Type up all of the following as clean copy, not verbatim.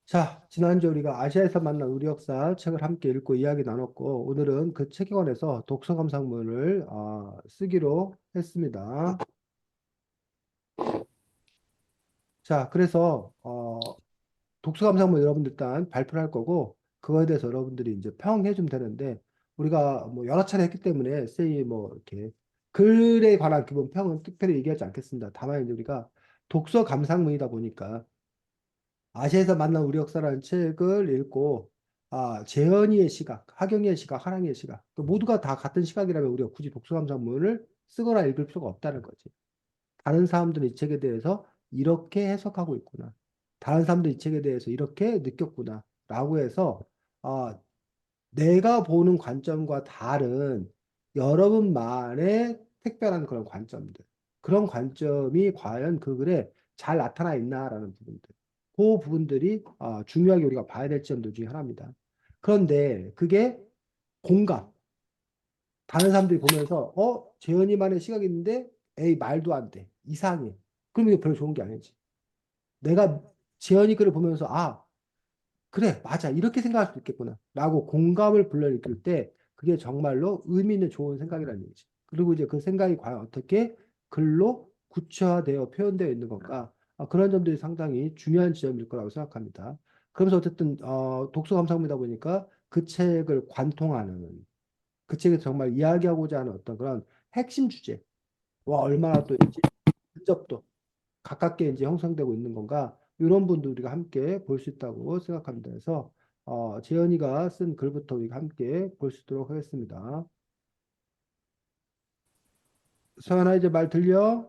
자, 지난주 우리가 아시아에서 만난 우리 역사 책을 함께 읽고 이야기 나눴고, 오늘은 그 책에 관해서 독서 감상문을 쓰기로 했습니다. 자, 그래서 독서 감상문 여러분들 일단 발표를 할 거고, 그거에 대해서 여러분들이 이제 평해 주면 되는데, 우리가 뭐 여러 차례 했기 때문에 세이 뭐 이렇게 글에 관한 기본 평은 특별히 얘기하지 않겠습니다. 다만 이제 우리가 독서 감상문이다 보니까 아시아에서 만난 우리 역사라는 책을 읽고 재현이의 시각, 하경이의 시각, 하랑이의 시각 또 모두가 다 같은 시각이라면 우리가 굳이 독서감상문을 쓰거나 읽을 필요가 없다는 거지. 다른 사람들은 이 책에 대해서 이렇게 해석하고 있구나. 다른 사람들이 이 책에 대해서 이렇게 느꼈구나. 라고 해서 아, 내가 보는 관점과 다른 여러분만의 특별한 그런 관점들. 그런 관점이 과연 그 글에 잘 나타나 있나라는 부분들. 그 부분들이 중요하게 우리가 봐야 될 점들 중에 하나입니다. 그런데 그게 공감. 다른 사람들이 보면서 재현이만의 시각이 있는데 에이 말도 안 돼. 이상해. 그럼 이게 별로 좋은 게 아니지. 내가 재현이 글을 보면서 그래, 맞아. 이렇게 생각할 수도 있겠구나. 라고 공감을 불러일으킬 때 그게 정말로 의미 있는 좋은 생각이라는 얘기지. 그리고 이제 그 생각이 과연 어떻게 글로 구체화되어 표현되어 있는 건가. 그런 점들이 상당히 중요한 지점일 거라고 생각합니다. 그러면서 어쨌든 독서 감상이다 보니까 그 책을 관통하는 그 책에서 정말 이야기하고자 하는 어떤 그런 핵심 주제와 얼마나 또 근접도 가깝게 이제 형성되고 있는 건가 이런 분도 우리가 함께 볼 수 있다고 생각합니다. 그래서 재현이가 쓴 글부터 우리가 함께 볼 수 있도록 하겠습니다. 서연아 이제 말 들려?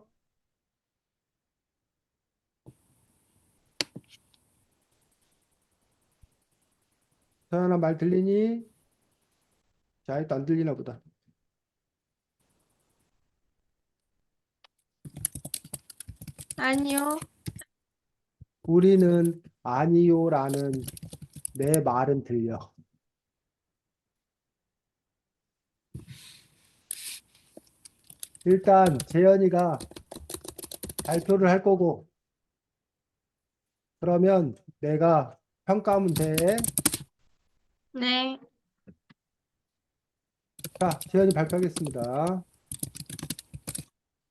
서연아 말 들리니? 자, 일단 안 들리나 보다. 아니요. 우리는 아니요라는 내 말은 들려. 일단 재현이가 발표를 할 거고 그러면 내가 평가하면 돼. 네. 자, 재현이 발표하겠습니다.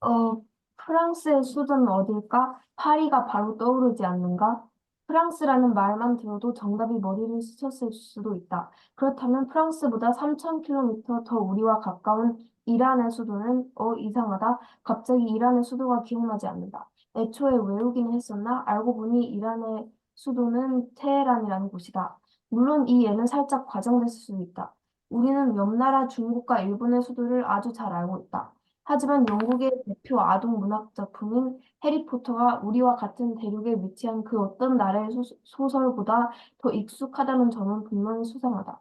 어, 프랑스의 수도는 어딜까? 파리가 바로 떠오르지 않는가? 프랑스라는 말만 들어도 정답이 머리를 스쳤을 수도 있다. 그렇다면 프랑스보다 3,000km 더 우리와 가까운 이란의 수도는 이상하다. 갑자기 이란의 수도가 기억나지 않는다. 애초에 외우긴 했었나? 알고 보니 이란의 수도는 테헤란이라는 곳이다. 물론 이 예는 살짝 과장됐을 수도 있다. 우리는 옆 나라 중국과 일본의 수도를 아주 잘 알고 있다. 하지만 영국의 대표 아동 문학 작품인 해리포터가 우리와 같은 대륙에 위치한 그 어떤 나라의 소설보다 더 익숙하다는 점은 분명히 수상하다.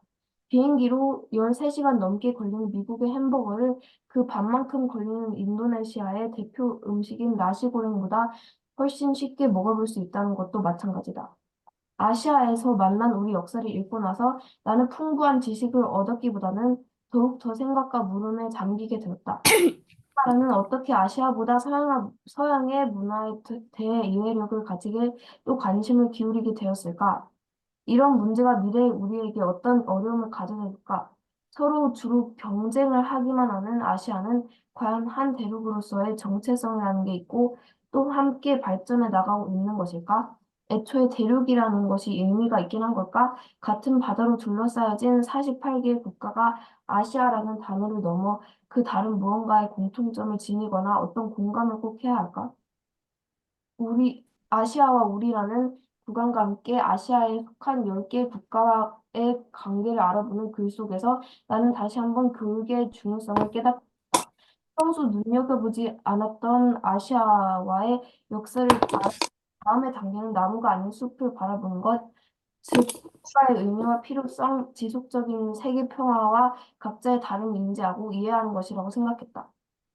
비행기로 13시간 넘게 걸리는 미국의 햄버거를 그 반만큼 걸리는 인도네시아의 대표 음식인 나시고랭보다 훨씬 쉽게 먹어볼 수 있다는 것도 마찬가지다. 아시아에서 만난 우리 역사를 읽고 나서 나는 풍부한 지식을 얻었기보다는 더욱 더 생각과 물음에 잠기게 되었다. 나라는 어떻게 아시아보다 서양의 문화에 대해 이해력을 가지게 또 관심을 기울이게 되었을까? 이런 문제가 미래의 우리에게 어떤 어려움을 가져다 줄까? 서로 주로 경쟁을 하기만 하는 아시아는 과연 한 대륙으로서의 정체성이라는 게 있고 또 함께 발전해 나가고 있는 것일까? 애초에 대륙이라는 것이 의미가 있긴 한 걸까? 같은 바다로 둘러싸여진 48개의 국가가 아시아라는 단어를 넘어 그 다른 무언가의 공통점을 지니거나 어떤 공감을 꼭 해야 할까? 아시아와 우리라는 구간과 함께 아시아에 속한 10개 국가와의 관계를 알아보는 글 속에서 나는 다시 한번 교육의 중요성을 깨닫다. 평소 눈여겨보지 않았던 아시아와의 역사를 다음의 단계는 나무가 아닌 숲을 바라보는 것, 즉, 국가의 의미와 필요성, 지속적인 세계 평화와 각자의 다름을 인지하고 이해하는 것이라고 생각했다.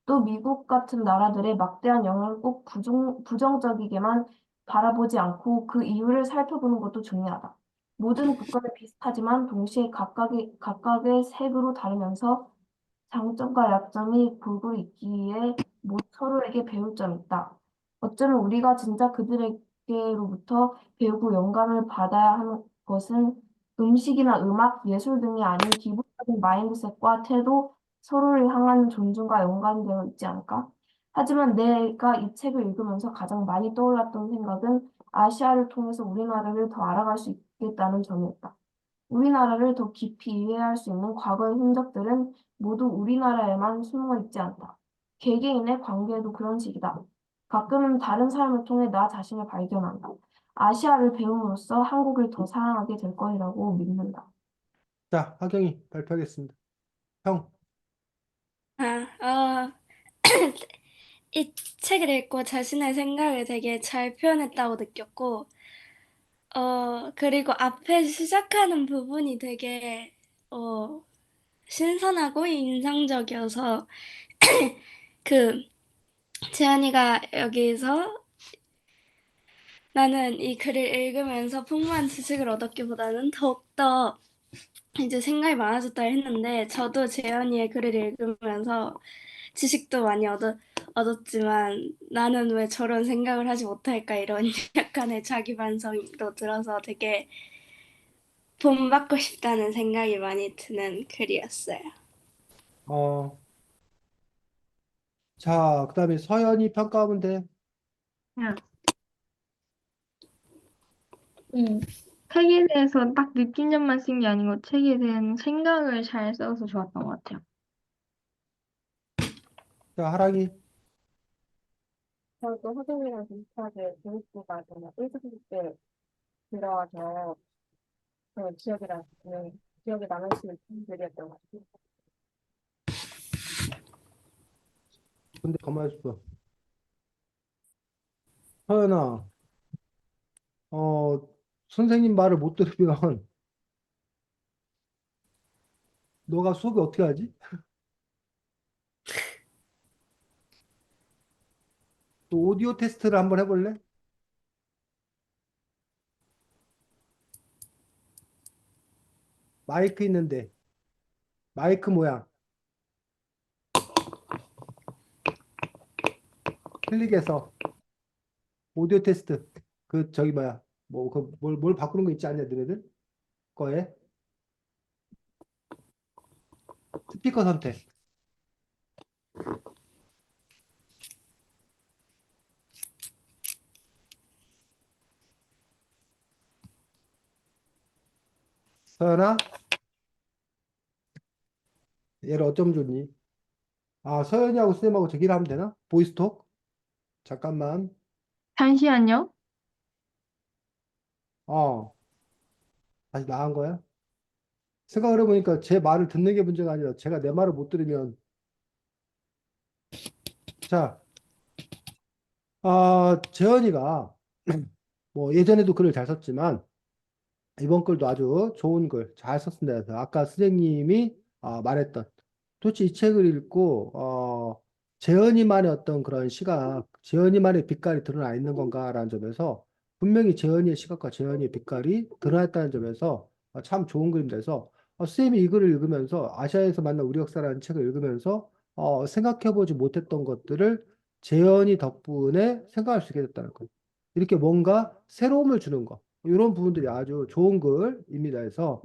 또 미국 같은 나라들의 막대한 영향을 꼭 부정적이게만 바라보지 않고 그 이유를 살펴보는 것도 중요하다. 모든 국가는 비슷하지만 동시에 각각의 색으로 다르면서 장점과 약점이 골고루 있기에 서로에게 배울 점이 있다. 어쩌면 우리가 진짜 그들에게 업계로부터 배우고 영감을 받아야 하는 것은 음식이나 음악, 예술 등이 아닌 기본적인 마인드셋과 태도, 서로를 향한 존중과 연관되어 있지 않을까? 하지만 내가 이 책을 읽으면서 가장 많이 떠올랐던 생각은 아시아를 통해서 우리나라를 더 알아갈 수 있겠다는 점이었다. 우리나라를 더 깊이 이해할 수 있는 과거의 흔적들은 모두 우리나라에만 숨어 있지 않다. 개개인의 관계에도 그런 식이다. 가끔은 다른 사람을 통해 나 자신을 발견한다. 아시아를 배움으로써 한국을 더 사랑하게 될 거라고 믿는다. 자, 하경이 발표하겠습니다. 형, 아, 이 책을 읽고 자신의 생각을 되게 잘 표현했다고 느꼈고, 그리고 앞에 시작하는 부분이 되게, 어, 신선하고 인상적이어서, 그, 재현이가 여기서 나는 이 글을 읽으면서 풍부한 지식을 얻었기보다는 더욱더 이제 생각이 많아졌다 했는데, 저도 재현이의 글을 읽으면서 지식도 많이 얻었지만 나는 왜 저런 생각을 하지 못할까 이런 약간의 자기 반성도 들어서 되게 본받고 싶다는 생각이 많이 드는 글이었어요. 어, 자, 그다음에 서연이 평가하면 돼. 그냥 이 책에 대해서 딱 느낀 점만 쓴 게 아니고 책에 대한 생각을 잘 써서 좋았던 것 같아요. 자, 하랑이. 저도 호동이랑 비슷하게 교육부가 정말 1등급 때 들어와서 기억에 남을 수 있는 글이었던 것 같아요. 근데 가만히 있어. 서연아, 어, 선생님 말을 못 들으면 너가 수업이 어떻게 하지? 또 오디오 테스트를 한번 해볼래? 마이크 있는데, 마이크 모양. 클릭해서 오디오 테스트. 그, 저기 뭐야. 뭐, 그, 뭘 바꾸는 거 있지 않냐, 너네들? 거에. 스피커 선택. 서연아, 얘를 어쩜 좋니? 아, 서연이하고 쌤하고 저기를 하면 되나? 보이스톡? 잠깐만. 잠시만요. 어, 다시 나간 거야? 생각을 해보니까 제 말을 듣는 게 문제가 아니라 제가 내 말을 못 들으면. 자, 재현이가 뭐 예전에도 글을 잘 썼지만 이번 글도 아주 좋은 글 잘 썼습니다. 그래서 아까 선생님이 말했던 도대체 이 책을 읽고 재현이만의 어떤 그런 시각, 재현이만의 빛깔이 드러나 있는 건가라는 점에서 분명히 재현이의 시각과 재현이의 빛깔이 드러났다는 점에서 참 좋은 글입니다. 그래서 선생님이 이 글을 읽으면서 아시아에서 만난 우리 역사라는 책을 읽으면서 생각해보지 못했던 것들을 재현이 덕분에 생각할 수 있게 됐다는 거예요. 이렇게 뭔가 새로움을 주는 거. 이런 부분들이 아주 좋은 글입니다. 해서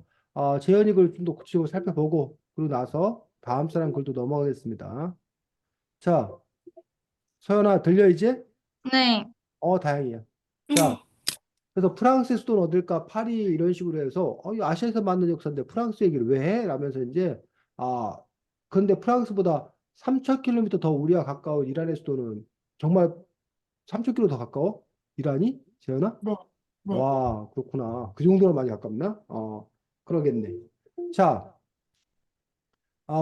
재현이 글 좀 더 구체적으로 살펴보고 그리고 나서 다음 사람 글도 넘어가겠습니다. 자, 서연아 들려 이제? 네. 다행이야. 자, 그래서 프랑스의 수도는 어딜까? 파리 이런 식으로 해서 이 아시아에서 만든 역사인데 프랑스 얘기를 왜 해? 라면서 이제 아, 근데 프랑스보다 3,000km 더 우리와 가까운 이란의 수도는 정말 3,000km 더 가까워? 이란이? 재현아? 네, 네. 와, 그렇구나. 그 정도로 많이 가깝나? 그러겠네. 자,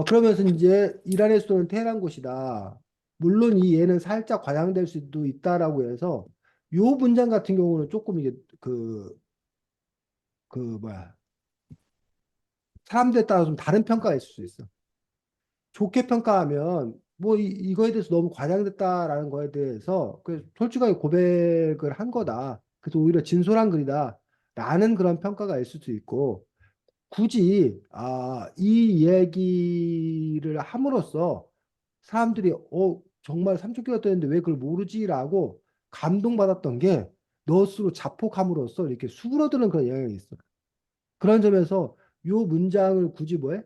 그러면서 이제 이란의 수도는 테헤란 곳이다. 물론 이 예는 살짝 과장될 수도 있다라고 해서 요 문장 같은 경우는 조금 이게 뭐야. 사람들에 따라 좀 다른 평가가 있을 수 있어. 좋게 평가하면 뭐 이거에 대해서 너무 과장됐다라는 거에 대해서 솔직하게 고백을 한 거다. 그래서 오히려 진솔한 글이다. 라는 그런 평가가 있을 수 있고 굳이 이 얘기를 함으로써 사람들이 정말 3,000km 됐는데 왜 그걸 모르지라고 감동받았던 게 너스로 자폭함으로써 이렇게 수그러드는 그런 영향이 있어. 그런 점에서 요 문장을 굳이 뭐해?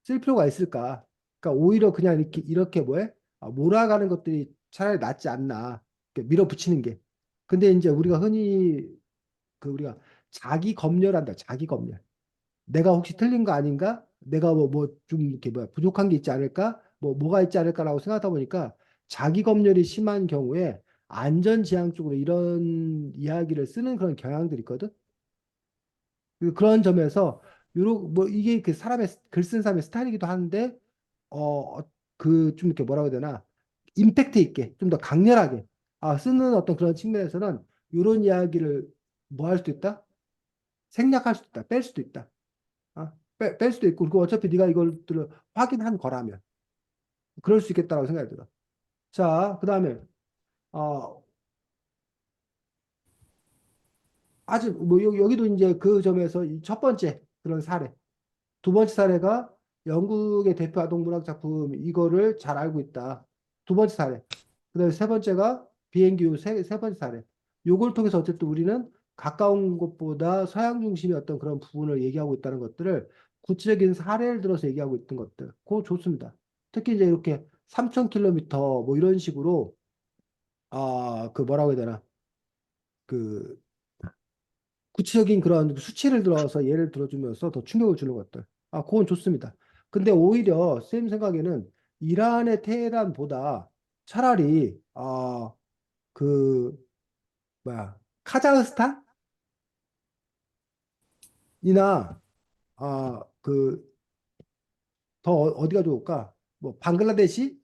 쓸 필요가 있을까? 그러니까 오히려 그냥 이렇게 뭐해? 몰아가는 것들이 차라리 낫지 않나. 이렇게 밀어붙이는 게. 근데 이제 우리가 흔히 우리가 자기 검열한다. 자기 검열. 내가 혹시 틀린 거 아닌가? 내가 좀 이렇게 부족한 게 있지 않을까? 뭐가 있지 않을까라고 생각하다 보니까 자기 검열이 심한 경우에 안전지향 쪽으로 이런 이야기를 쓰는 그런 경향들이 있거든. 그런 점에서 이게 그 사람의 글 쓴 사람의 스타일이기도 한데 좀 이렇게 뭐라고 해야 되나? 임팩트 있게 좀 더 강렬하게 쓰는 어떤 그런 측면에서는 이런 이야기를 뭐 할 수도 있다? 생략할 수도 있다. 뺄 수도 있다. 뺄 수도 있고 그리고 어차피 네가 이걸들을 확인한 거라면 그럴 수 있겠다라고 생각이 들어. 자, 그다음에 어 아직 여기도 이제 그 점에서 이 첫 번째 그런 사례, 두 번째 사례가 영국의 대표 아동 문학 작품 이거를 잘 알고 있다. 두 번째 사례. 그다음에 세 번째가 비행기 세 번째 사례. 요걸 통해서 어쨌든 우리는 가까운 곳보다 서양 중심의 어떤 그런 부분을 얘기하고 있다는 것들을 구체적인 사례를 들어서 얘기하고 있던 것들. 그거 좋습니다. 특히 이제 이렇게 3,000km 뭐 이런 식으로 그 뭐라고 해야 되나? 그 구체적인 그런 수치를 들어서 예를 들어주면서 더 충격을 주는 것들. 그건 좋습니다. 근데 오히려 쌤 생각에는 이란의 테헤란보다 차라리 그 뭐야 카자흐스탄이나 그 더 어디가 좋을까? 뭐 방글라데시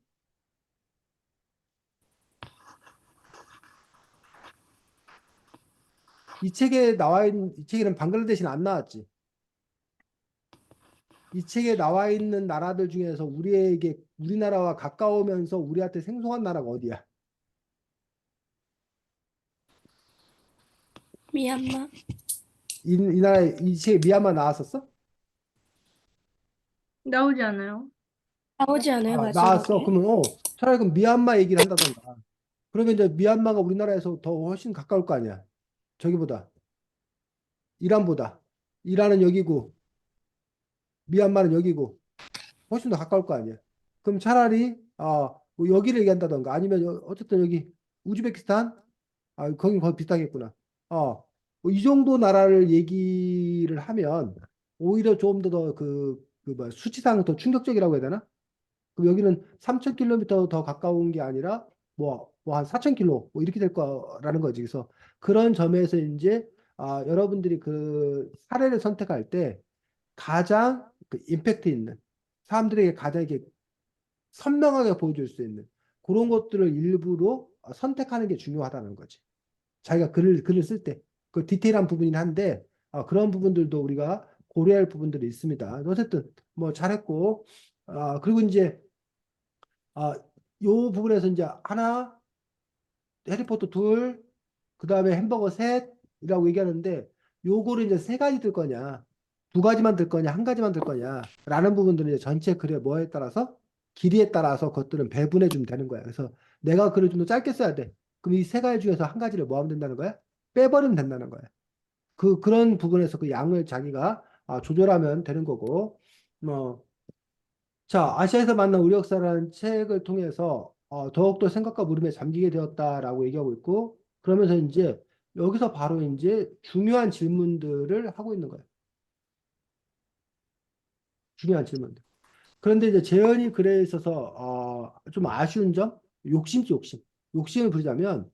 이 책에 나와 있는 이 책에는 방글라데시는 안 나왔지. 이 책에 나와 있는 나라들 중에서 우리나라와 가까우면서 우리한테 생소한 나라가 어디야? 미얀마? 이 나라에 이 책에 미얀마 나왔었어? 나오지 않아요? 나오지 않아요, 나왔어. 마지막에? 그러면 차라리 그럼 미얀마 얘기를 한다던가. 그러면 이제 미얀마가 우리나라에서 더 훨씬 가까울 거 아니야. 저기보다 이란보다. 이란은 여기고 미얀마는 여기고 훨씬 더 가까울 거 아니야. 그럼 차라리 뭐 여기를 얘기한다던가 아니면 어쨌든 여기 우즈베키스탄 거기 비슷하겠구나. 뭐이 정도 나라를 얘기를 하면 오히려 좀 더 뭐 수치상 더 충격적이라고 해야 되나? 그럼 여기는 3,000km 더 가까운 게 아니라 뭐 한 4,000km 뭐 이렇게 될 거라는 거지. 그래서 그런 점에서 이제 여러분들이 그 사례를 선택할 때 가장 그 임팩트 있는 사람들에게 가장 이렇게 선명하게 보여줄 수 있는 그런 것들을 일부러 선택하는 게 중요하다는 거지. 자기가 글을 쓸 때 그 디테일한 부분이긴 한데 그런 부분들도 우리가 고려할 부분들이 있습니다. 어쨌든 뭐 잘했고 그리고 이제 요 부분에서 이제 하나, 해리포터 둘, 그 다음에 햄버거 셋이라고 얘기하는데 요거를 이제 세 가지 들 거냐, 두 가지만 들 거냐, 한 가지만 들 거냐라는 부분들은 이제 전체 글의 뭐에 따라서 길이에 따라서 그것들은 배분해 주면 되는 거야. 그래서 내가 글을 좀 더 짧게 써야 돼. 그럼 이 세 가지 중에서 한 가지를 뭐 하면 된다는 거야? 빼버리면 된다는 거야. 그런 부분에서 그 양을 자기가 조절하면 되는 거고, 뭐 자, 아시아에서 만난 우리 역사라는 책을 통해서 더욱더 생각과 물음에 잠기게 되었다라고 얘기하고 있고, 그러면서 이제 여기서 바로 이제 중요한 질문들을 하고 있는 거예요. 중요한 질문들. 그런데 이제 재현이 글에 있어서 좀 아쉬운 점, 욕심지 욕심. 욕심을 부리자면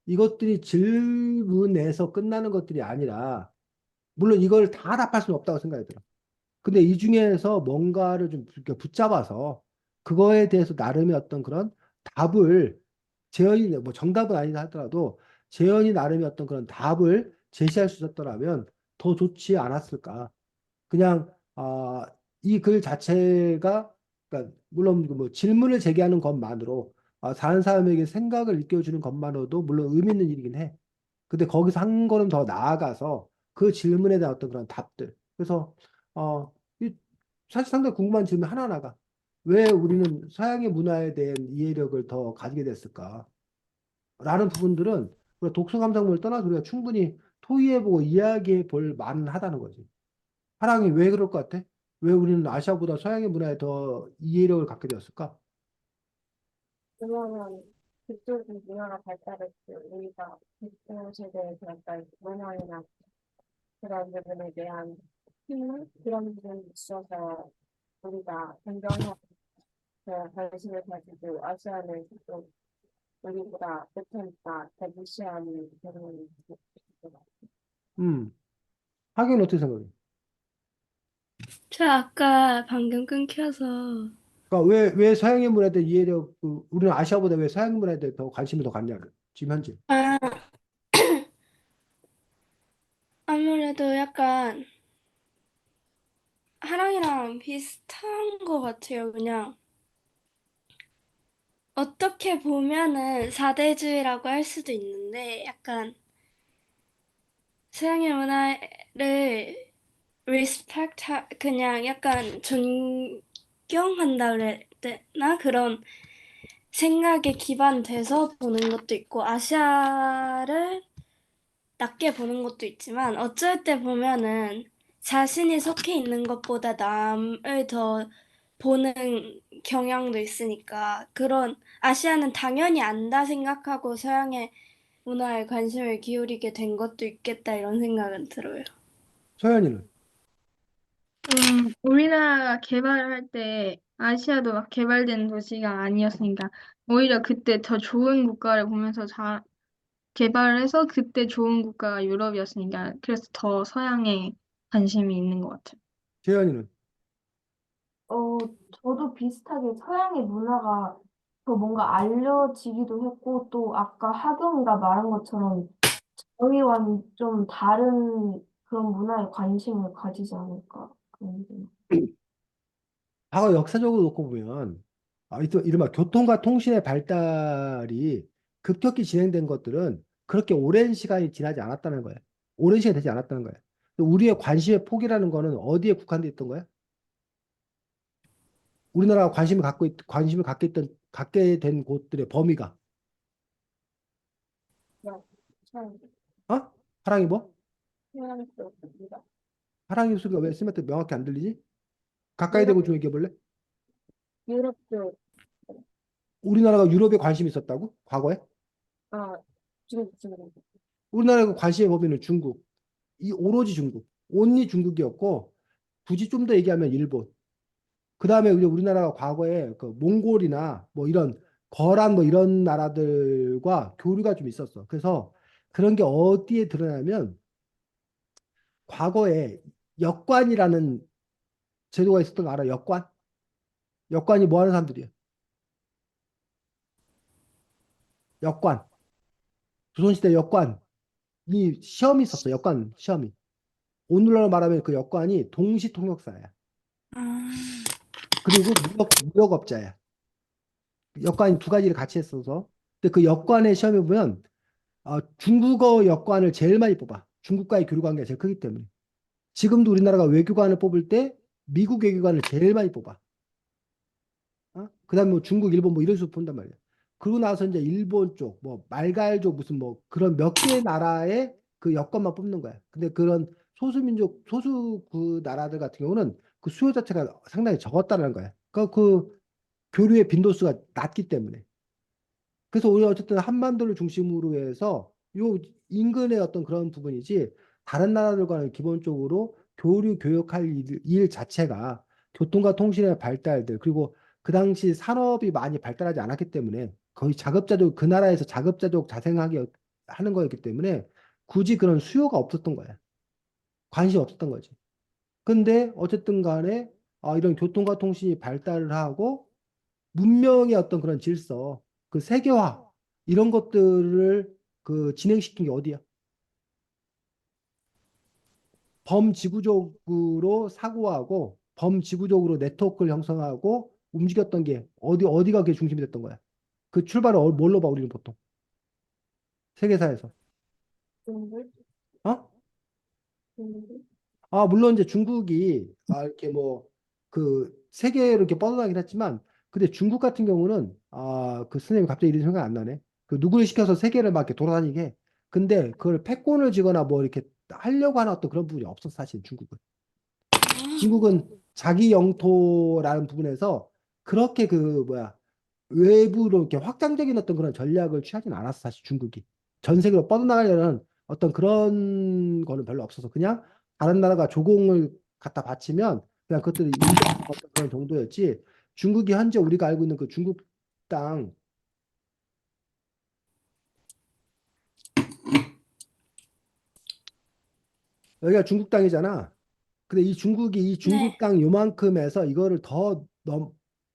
이것들이 질문에서 끝나는 것들이 아니라, 물론 이걸 다 답할 수는 없다고 생각이 들어. 근데 이 중에서 뭔가를 좀 이렇게 붙잡아서 그거에 대해서 나름의 어떤 그런 답을 재현이 뭐 정답은 아니다 하더라도 재현이 나름의 어떤 그런 답을 제시할 수 있었더라면 더 좋지 않았을까. 그냥 이 글 자체가 그러니까 물론 뭐 질문을 제기하는 것만으로 다른 사람에게 생각을 일깨워주는 것만으로도 물론 의미 있는 일이긴 해. 근데 거기서 한 걸음 더 나아가서 그 질문에 대한 어떤 그런 답들. 그래서 어, 이 사실 상당히 궁금한 질문 하나하나가 왜 우리는 서양의 문화에 대한 이해력을 더 가지게 됐을까? 라는 부분들은 우리가 독서 감상문을 떠나서 우리가 충분히 토의해보고 이야기해 볼 만은 하다는 거지. 화랑이 왜 그럴 것 같아? 왜 우리는 아시아보다 서양의 문화에 더 이해력을 갖게 되었을까? 왜냐하면 그쪽 문화가 발달했고 우리가 그곳에 대해서 약간 문화이나 그런 부분에 대한 힘 그런 부분이 있어서 우리가 공경하고 관심을 가지고 아시아는 좀 우리보다 못하니까 더 무시하는 경향이 있는 것 같아요. 하긴 어떻게 생각해? 저 아까 방금 끊겨서 그러니까 왜 서양의 문화에 대해 이해력, 우리는 아시아보다 왜 서양 문화에 대해 더 관심이 더 갖냐고. 지금 현재. 아, 아무래도 약간 하랑이랑 비슷한 것 같아요. 그냥 어떻게 보면은 사대주의라고 할 수도 있는데 약간 서양의 문화를 respect 그냥 약간 존경한다 그래야 되나? 그런 생각에 기반돼서 보는 것도 있고 아시아를 낮게 보는 것도 있지만 어쩔 때 보면은 자신이 속해 있는 것보다 남을 더 보는 경향도 있으니까 그런 아시아는 당연히 안다 생각하고 서양의 문화에 관심을 기울이게 된 것도 있겠다 이런 생각은 들어요. 서현이는. 우리나라가 개발을 할 때 아시아도 막 개발된 도시가 아니었으니까 오히려 그때 더 좋은 국가를 보면서 개발을 해서 그때 좋은 국가가 유럽이었으니까 그래서 더 서양에 관심이 있는 것 같아요. 재현이는. 어, 저도 비슷하게 서양의 문화가 더 뭔가 알려지기도 했고, 또 아까 하경이가 말한 것처럼 저희와는 좀 다른 그런 문화에 관심을 가지지 않을까. 그런 생각. 과거 역사적으로 놓고 보면, 이른바 교통과 통신의 발달이 급격히 진행된 것들은 그렇게 오랜 시간이 지나지 않았다는 거예요. 오랜 시간이 되지 않았다는 거예요. 우리의 관심의 폭이라는 거는 어디에 국한돼 있던 거야? 우리나라가 관심을 갖게 된 곳들의 범위가, 그냥 참 어? 하랑이 뭐? 서양 쪽입니다. 하랑이 소리가 왜 스마트 명확히 안 들리지? 가까이 유럽 대고 좀 얘기해 볼래? 유럽 쪽 우리나라가 유럽에 관심이 있었다고? 과거에? 아, 중국. 우리나라가 관심의 범위는 중국. 오로지 중국. 온리 중국이었고, 굳이 좀 더 얘기하면 일본. 그 다음에 우리나라가 과거에 그 몽골이나 뭐 이런 거란 뭐 이런 나라들과 교류가 좀 있었어. 그래서 그런 게 어디에 드러나면 과거에 역관이라는 제도가 있었던 거 알아? 역관? 역관이 뭐 하는 사람들이야? 역관. 조선시대 역관이 시험이 있었어. 역관 시험이. 오늘날로 말하면 그 역관이 동시통역사야. 아, 그리고 무역업자야. 역관이 두 가지를 같이 했어서. 근데 그 역관의 시험에 보면 중국어 역관을 제일 많이 뽑아. 중국과의 교류 관계가 제일 크기 때문에. 지금도 우리나라가 외교관을 뽑을 때 미국 외교관을 제일 많이 뽑아. 그다음에 뭐 중국, 일본 뭐 이런 식으로 본단 말이야. 그러고 나서 이제 일본 쪽, 뭐 말갈족 무슨 뭐 그런 몇 개 나라의 그 여건만 뽑는 거야. 근데 그런 소수민족, 소수 그 나라들 같은 경우는 그 수요 자체가 상당히 적었다는 거야. 그 교류의 빈도수가 낮기 때문에. 그래서 우리가 어쨌든 한반도를 중심으로 해서 요 인근의 어떤 그런 부분이지 다른 나라들과는 기본적으로 교류 교역할 일 자체가 교통과 통신의 발달들 그리고 그 당시 산업이 많이 발달하지 않았기 때문에 거의 자급자족 그 나라에서 자급자족 자생하게 하는 거였기 때문에 굳이 그런 수요가 없었던 거야. 관심이 없었던 거지. 근데 어쨌든 간에 이런 교통과 통신이 발달을 하고 문명의 어떤 그런 질서, 그 세계화 이런 것들을 그 진행시킨 게 어디야? 범지구적으로 사고하고 범지구적으로 네트워크를 형성하고 움직였던 게 어디가 그게 중심이 됐던 거야? 그 출발을 뭘로 봐 우리는 보통 세계사에서? 중국 어? 중국 물론 이제 중국이 이렇게 뭐 그 세계로 이렇게 뻗어나긴 했지만 근데 중국 같은 경우는 그 선생님 갑자기 이런 생각 안 나네. 그 누구를 시켜서 세계를 막 이렇게 돌아다니게 해. 근데 그걸 패권을 쥐거나 뭐 이렇게 하려고 하는 어떤 그런 부분이 없어 사실 중국은. 중국은 자기 영토라는 부분에서 그렇게 그 뭐야 외부로 이렇게 확장적인 어떤 그런 전략을 취하진 않았어 사실 중국이. 전 세계로 뻗어나가려는 어떤 그런 거는 별로 없어서 그냥 다른 나라가 조공을 갖다 바치면 그냥 그것들을 인정하는 어떤 그런 정도였지. 중국이 현재 우리가 알고 있는 그 중국 땅 여기가 중국 땅이잖아. 근데 이 중국이 이 중국 네. 땅 요만큼에서 이거를 더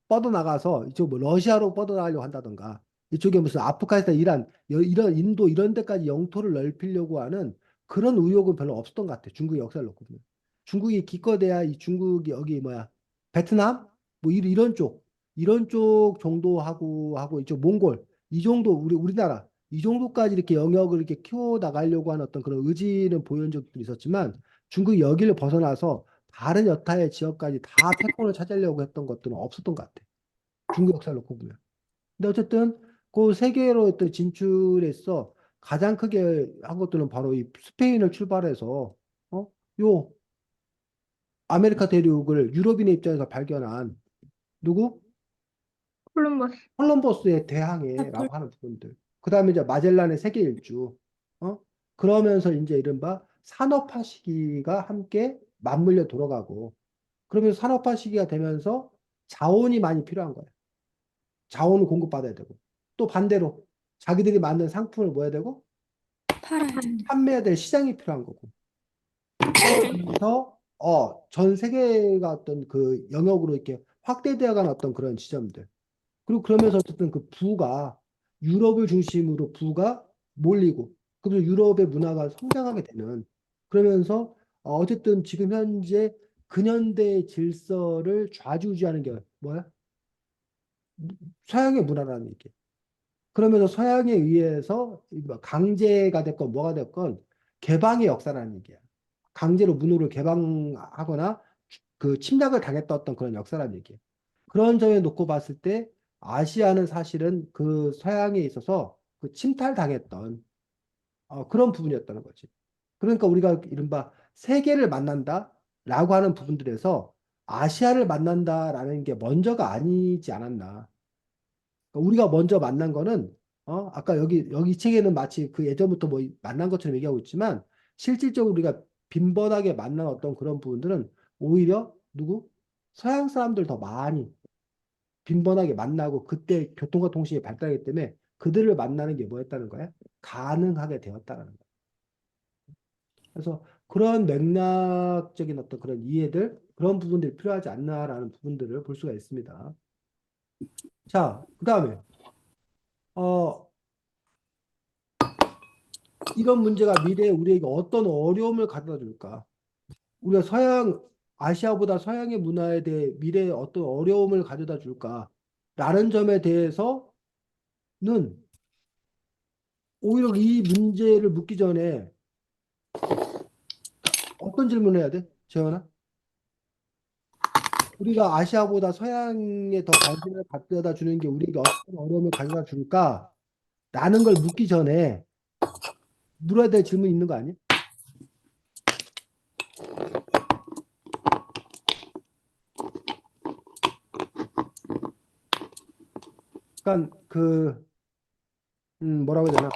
뻗어나가서 이쪽 뭐 러시아로 뻗어나가려고 한다던가 이쪽에 무슨 아프가니스탄, 이란, 이런 인도 이런 데까지 영토를 넓히려고 하는 그런 의욕은 별로 없었던 것 같아. 중국의 역사를 놓고 보면. 중국이 기껏해야 이 중국이 여기 뭐야 베트남 뭐 이런 쪽 정도 하고 이쪽 몽골 이 정도 우리나라 이 정도까지 이렇게 영역을 이렇게 키워 나가려고 하는 어떤 그런 의지는 보여준 적도 있었지만 중국이 여기를 벗어나서 다른 여타의 지역까지 다 패권을 찾으려고 했던 것들은 없었던 것 같아. 중국 역사를 놓고 보면. 근데 어쨌든 그 세계로 또 진출해서 가장 크게 한 것들은 바로 이 스페인을 출발해서 요 아메리카 대륙을 유럽인의 입장에서 발견한 누구? 콜럼버스. 콜럼버스의 나폴 대항해라고 하는 부분들. 그다음에 이제 마젤란의 세계 일주. 그러면서 이제 이른바 산업화 시기가 함께 맞물려 돌아가고 그러면서 산업화 시기가 되면서 자원이 많이 필요한 거예요. 자원을 공급받아야 되고 또 반대로 자기들이 만든 상품을 뭐 해야 되고 팔아야 돼. 판매해야 될 시장이 필요한 거고 그러면서 전 세계가 어떤 그 영역으로 이렇게 확대되어 가는 어떤 그런 지점들 그리고 그러면서 어쨌든 그 부가 유럽을 중심으로 부가 몰리고 그래서 유럽의 문화가 성장하게 되는 그러면서 어쨌든 지금 현재 근현대 질서를 좌지우지하는 게 뭐야? 서양의 문화라는 얘기. 그러면서 서양에 의해서 뭐 강제가 됐건 뭐가 됐건 개방의 역사라는 얘기야. 강제로 문호를 개방하거나 그 침략을 당했던 어떤 그런 역사라는 얘기야. 그런 점에 놓고 봤을 때 아시아는 사실은 그 서양에 있어서 그 침탈당했던 그런 부분이었다는 거지. 그러니까 우리가 이른바 세계를 만난다라고 하는 부분들에서 아시아를 만난다라는 게 먼저가 아니지 않았나. 그러니까 우리가 먼저 만난 거는 아까 여기 이 책에는 마치 그 예전부터 뭐 만난 것처럼 얘기하고 있지만 실질적으로 우리가 빈번하게 만난 어떤 그런 부분들은 오히려 누구? 서양 사람들 더 많이 빈번하게 만나고 그때 교통과 통신이 발달하기 때문에 그들을 만나는 게 뭐였다는 거야? 가능하게 되었다는 거야. 그래서 그런 맥락적인 어떤 그런 이해들 그런 부분들이 필요하지 않나라는 부분들을 볼 수가 있습니다. 자, 그다음에 어, 이런 문제가 미래에 우리에게 어떤 어려움을 가져다 줄까? 우리가 아시아보다 서양의 문화에 대해 미래에 어떤 어려움을 가져다 줄까? 라는 점에 대해서는 오히려 이 문제를 묻기 전에 어떤 질문을 해야 돼? 재현아? 우리가 아시아보다 서양에 더 관심을 갖다 주는 게 우리에게 어떤 어려움을 가져다 줄까? 라는 걸 묻기 전에 물어야 될 질문이 있는 거 아니야? 그러니까 뭐라고 해야 되나?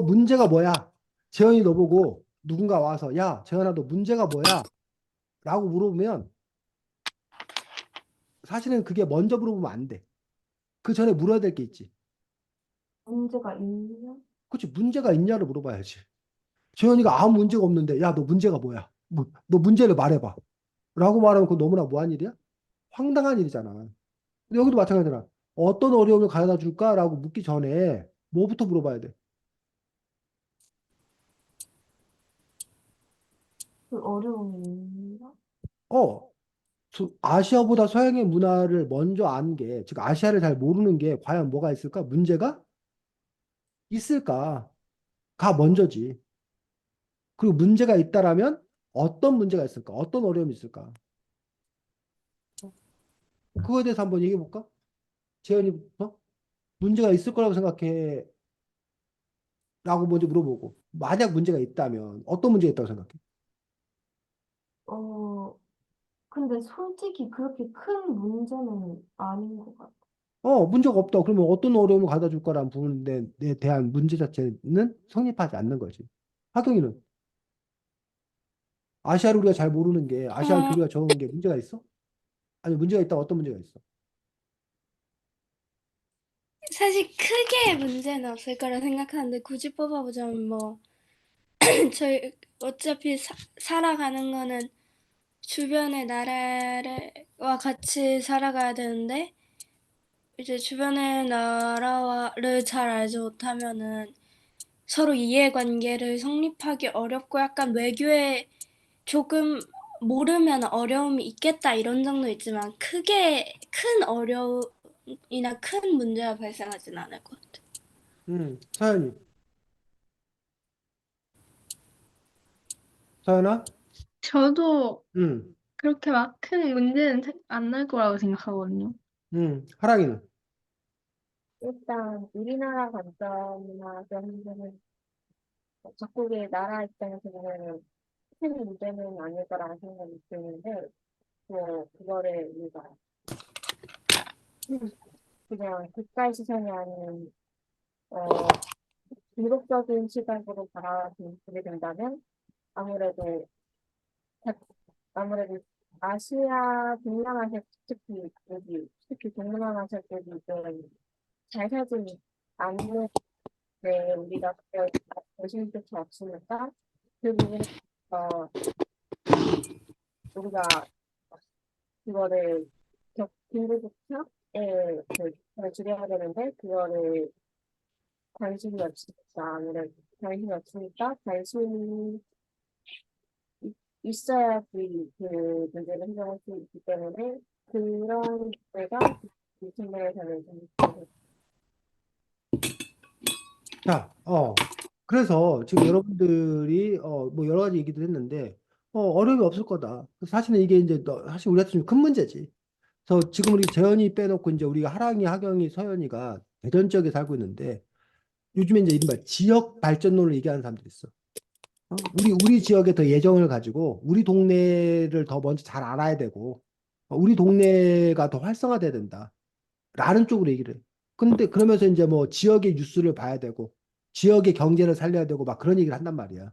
문제가 뭐야? 재현이 너 보고 누군가 와서 야, 재현아 너 문제가 뭐야? 라고 물어보면 사실은 그게 먼저 물어보면 안 돼. 그 전에 물어야 될 게 있지. 문제가 있냐? 그렇지, 문제가 있냐를 물어봐야지. 재현이가 아무 문제가 없는데 야, 너 문제가 뭐야? 너 문제를 말해봐. 라고 말하면 그거 너무나 뭐한 일이야? 황당한 일이잖아. 근데 여기도 마찬가지잖아. 어떤 어려움을 가져다 줄까라고 묻기 전에 뭐부터 물어봐야 돼? 그 어려움이 있냐? 어, 아시아보다 서양의 문화를 먼저 아는 게, 즉 아시아를 잘 모르는 게 과연 뭐가 있을까? 문제가 있을까? 가 먼저지. 그리고 문제가 있다라면 어떤 문제가 있을까? 어떤 어려움이 있을까? 그거에 대해서 한번 얘기해 볼까? 재현이부터? 문제가 있을 거라고 생각해? 라고 먼저 물어보고, 만약 문제가 있다면 어떤 문제가 있다고 생각해? 어, 근데 솔직히 그렇게 큰 문제는 아닌 것 같아. 문제가 없다. 그러면 어떤 어려움을 가져다 줄 거라는 부분에 대한 문제 자체는 성립하지 않는 거지. 하경이는 아시아를 우리가 잘 모르는 게, 아시아 어, 교류가 적은 게 문제가 있어? 아니, 문제가 있다. 어떤 문제가 있어? 사실 크게 문제는 없을 거라 생각하는데 굳이 뽑아보자면 뭐 저희 어차피 살아가는 거는 주변의 나라와 같이 살아가야 되는데 이제 주변의 나라를 잘 알지 못하면은 서로 이해관계를 성립하기 어렵고 약간 외교에 조금 모르면 어려움이 있겠다 이런 정도 있지만 크게 큰 어려움이나 큰 문제가 발생하진 않을 것 같아. 사연이. 사연아? 저도 음, 그렇게 막 큰 문제는 안 날 거라고 생각하거든요. 하랑이는. 일단 우리나라 관점이나 그런 거는 적국의 나라 입장에서 보면은 큰 문제는 아닐 거라는 생각이 드는데 그거를 우리가 그냥 국가의 시선이 아닌 어 중립적인 시각으로 바라보게 된다면 아무래도 자- 아무래도 아시아, 동남아시아 특히 동남아시아 쪽이 좀잘 살지 않는 데 우리가 관심이 조금 없으니까 그 부분에서 우리가 그거를 빈부격차에 그걸 줄여야 되는데 그거를 관심이 없으니까 아무래도 관심이 없으니까 관심이 있어야지 그 문제를 해결할 수 있기 때문에 그런 데가 이 측면에서는 좀 자, 그래서 지금 여러분들이, 뭐 여러 가지 얘기도 했는데, 어려움이 없을 거다. 사실은 이게 이제, 사실 우리한테 좀 큰 문제지. 그래서 지금 우리 재현이 빼놓고 이제 우리가 하랑이, 하경이, 서현이가 대전 지역에 살고 있는데, 요즘에 이제 이른바 지역 발전론을 얘기하는 사람들이 있어. 우리 지역에 더 예정을 가지고 우리 동네를 더 먼저 잘 알아야 되고 우리 동네가 더 활성화돼야 된다라는 쪽으로 얘기를 해. 근데 그러면서 이제 뭐 지역의 뉴스를 봐야 되고 지역의 경제를 살려야 되고 막 그런 얘기를 한단 말이야.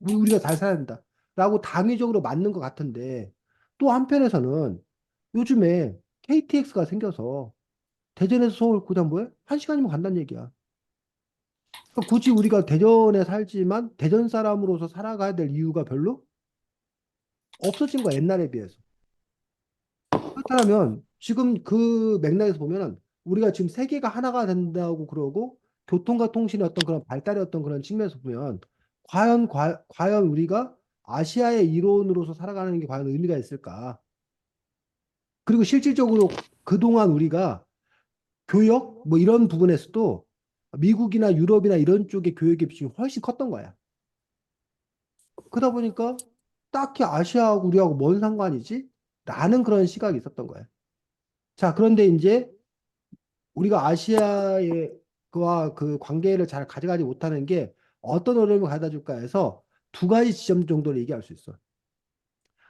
우리가 잘 살아야 된다라고 당위적으로 맞는 것 같은데 또 한편에서는 요즘에 KTX가 생겨서 대전에서 서울 그다음 뭐해? 한 시간이면 간다는 얘기야. 그러니까 굳이 우리가 대전에 살지만 대전 사람으로서 살아가야 될 이유가 별로 없어진 거야, 옛날에 비해서. 그렇다면 지금 그 맥락에서 보면은 우리가 지금 세계가 하나가 된다고 그러고 교통과 통신의 어떤 그런 발달의 어떤 그런 측면에서 보면 과연 우리가 아시아의 일원으로서 살아가는 게 과연 의미가 있을까? 그리고 실질적으로 그동안 우리가 교역 뭐 이런 부분에서도 미국이나 유럽이나 이런 쪽의 교육의 비중이 훨씬 컸던 거야. 그러다 보니까 딱히 아시아하고 우리하고 뭔 상관이지? 라는 그런 시각이 있었던 거예요. 자, 그런데 이제 우리가 아시아의 그와 그 관계를 잘 가져가지 못하는 게 어떤 어려움을 가져다 줄까 해서 두 가지 지점 정도를 얘기할 수 있어.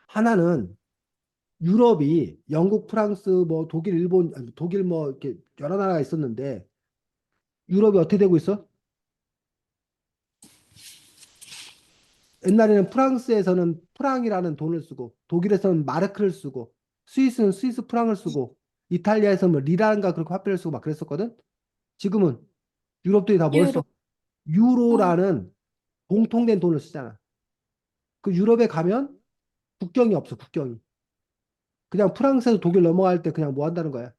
하나는 유럽이 영국, 프랑스, 뭐 독일, 일본, 아니, 독일 뭐 이렇게 여러 나라가 있었는데 유럽이 어떻게 되고 있어? 옛날에는 프랑스에서는 프랑이라는 돈을 쓰고 독일에서는 마르크를 쓰고 스위스는 스위스 프랑을 쓰고 이탈리아에서는 뭐 리라인가 그렇게 화폐를 쓰고 막 그랬었거든. 지금은 유럽들이 다 뭘 써? 유로. 어, 유로라는 공통된 돈을 쓰잖아. 그 유럽에 가면 국경이 없어, 국경이. 그냥 프랑스에서 독일 넘어갈 때 그냥 뭐 한다는 거야?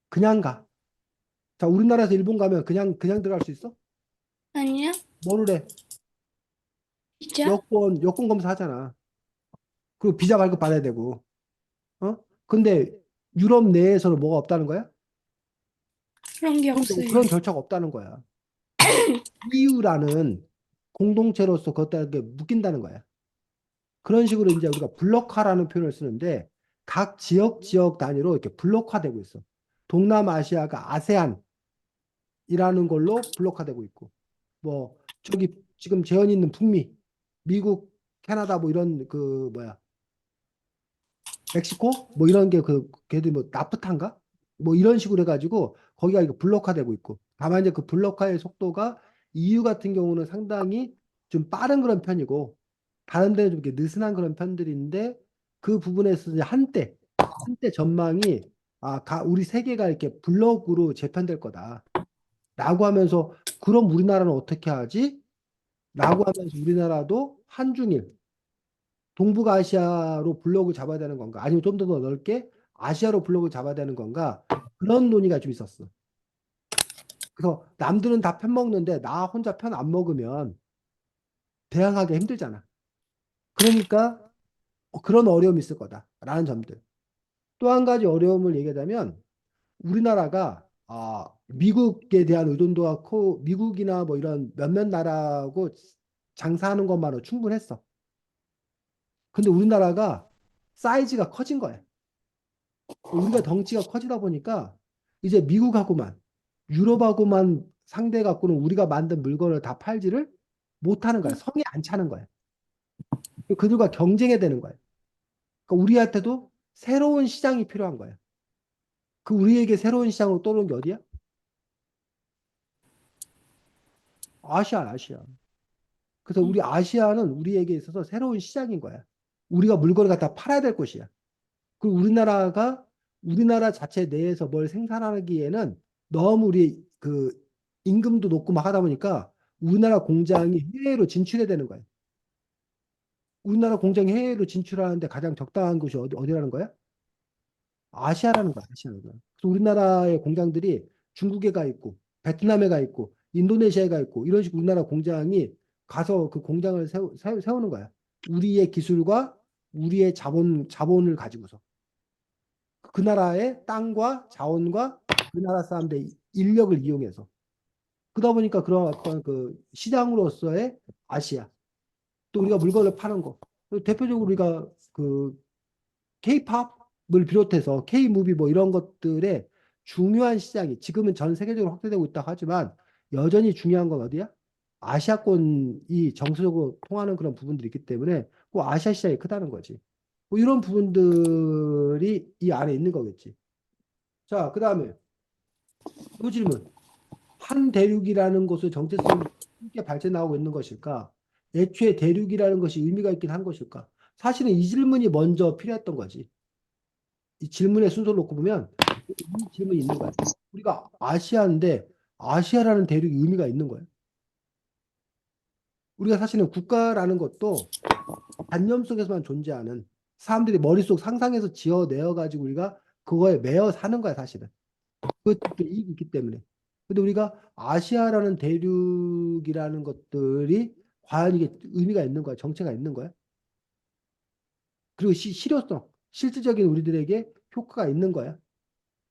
그냥 가. 자, 우리나라에서 일본 가면 그냥 들어갈 수 있어? 아니야? 뭐를 해? 진짜? 여권 검사하잖아. 그리고 비자 발급 받아야 되고. 근데 유럽 내에서는 뭐가 없다는 거야? 그런 게 없어요. 그런 절차가 없다는 거야. EU라는 공동체로서 그것들에게 묶인다는 거야. 그런 식으로 이제 우리가 블록화라는 표현을 쓰는데 각 지역 단위로 이렇게 블록화되고 있어. 동남아시아가 아세안이라는 걸로 블록화되고 있고 뭐 저기 지금 재현이 있는 북미, 미국, 캐나다 뭐 이런 그 뭐야 멕시코 뭐 이런 게 그 걔들 뭐 나프타인가 뭐 이런 식으로 해가지고 거기가 이거 블록화되고 있고 다만 이제 그 블록화의 속도가 EU 같은 경우는 상당히 좀 빠른 그런 편이고 다른 데는 좀 이렇게 느슨한 그런 편들인데 그 부분에서 이제 한때 전망이 우리 세계가 이렇게 블록으로 재편될 거다라고 하면서 그럼 우리나라는 어떻게 하지? 라고 하면서 우리나라도 한중일 동북아시아로 블록을 잡아야 되는 건가? 아니면 좀 더 넓게 아시아로 블록을 잡아야 되는 건가? 그런 논의가 좀 있었어. 그래서 남들은 다 편 먹는데 나 혼자 편 안 먹으면 대항하기 힘들잖아. 그러니까 그런 어려움이 있을 거다라는 점들. 또 한 가지 어려움을 얘기하자면 우리나라가 미국에 대한 의존도가 크고 미국이나 뭐 이런 몇몇 나라하고 장사하는 것만으로 충분했어. 근데 우리나라가 사이즈가 커진 거야. 우리가 덩치가 커지다 보니까 이제 미국하고만 유럽하고만 상대 갖고는 우리가 만든 물건을 다 팔지를 못하는 거야. 성이 안 차는 거야. 그들과 경쟁해야 되는 거야. 그러니까 우리한테도 새로운 시장이 필요한 거야. 그 우리에게 새로운 시장으로 떠오르는 게 어디야? 아시아. 그래서 우리 아시아는 우리에게 있어서 새로운 시장인 거야. 우리가 물건을 갖다 팔아야 될 곳이야. 그리고 우리나라 자체 내에서 뭘 생산하기에는 너무 우리 그 임금도 높고 막 하다 보니까 우리나라 공장이 해외로 진출해야 되는 거예요. 우리나라 공장이 해외로 진출하는데 가장 적당한 곳이 어디라는 거야? 아시아라는 거야, 아시아라는 거야. 그래서 우리나라의 공장들이 중국에 가 있고, 베트남에 가 있고, 인도네시아에 가 있고, 이런 식으로 우리나라 공장이 가서 그 공장을 세우는 거야. 우리의 기술과 우리의 자본을 가지고서. 그 나라의 땅과 자원과 그 나라 사람들의 인력을 이용해서. 그러다 보니까 그런 어떤 그 시장으로서의 아시아. 또 우리가 물건을 파는 거. 대표적으로 우리가 그 K-팝을 비롯해서 K-무비 뭐 이런 것들의 중요한 시장이 지금은 전 세계적으로 확대되고 있다고 하지만 여전히 중요한 건 어디야? 아시아권이 정서적으로 통하는 그런 부분들이 있기 때문에 그 아시아 시장이 크다는 거지. 뭐 이런 부분들이 이 안에 있는 거겠지. 자, 그 다음에 또 질문. 한 대륙이라는 것의 정체성이 함께 발전하고 있는 것일까? 애초에 대륙이라는 것이 의미가 있긴 한 것일까? 사실은 이 질문이 먼저 필요했던 거지. 이 질문의 순서를 놓고 보면 이 질문이 있는 거야. 우리가 아시아인데 아시아라는 대륙이 의미가 있는 거야. 우리가 사실은 국가라는 것도 단념 속에서만 존재하는 사람들이 머릿속 상상해서 지어내어 가지고 우리가 그거에 매여 사는 거야, 사실은. 그것도 이익이 있기 때문에. 근데 우리가 아시아라는 대륙이라는 것들이 과연 이게 의미가 있는 거야? 정체가 있는 거야? 그리고 실효성, 실질적인 우리들에게 효과가 있는 거야?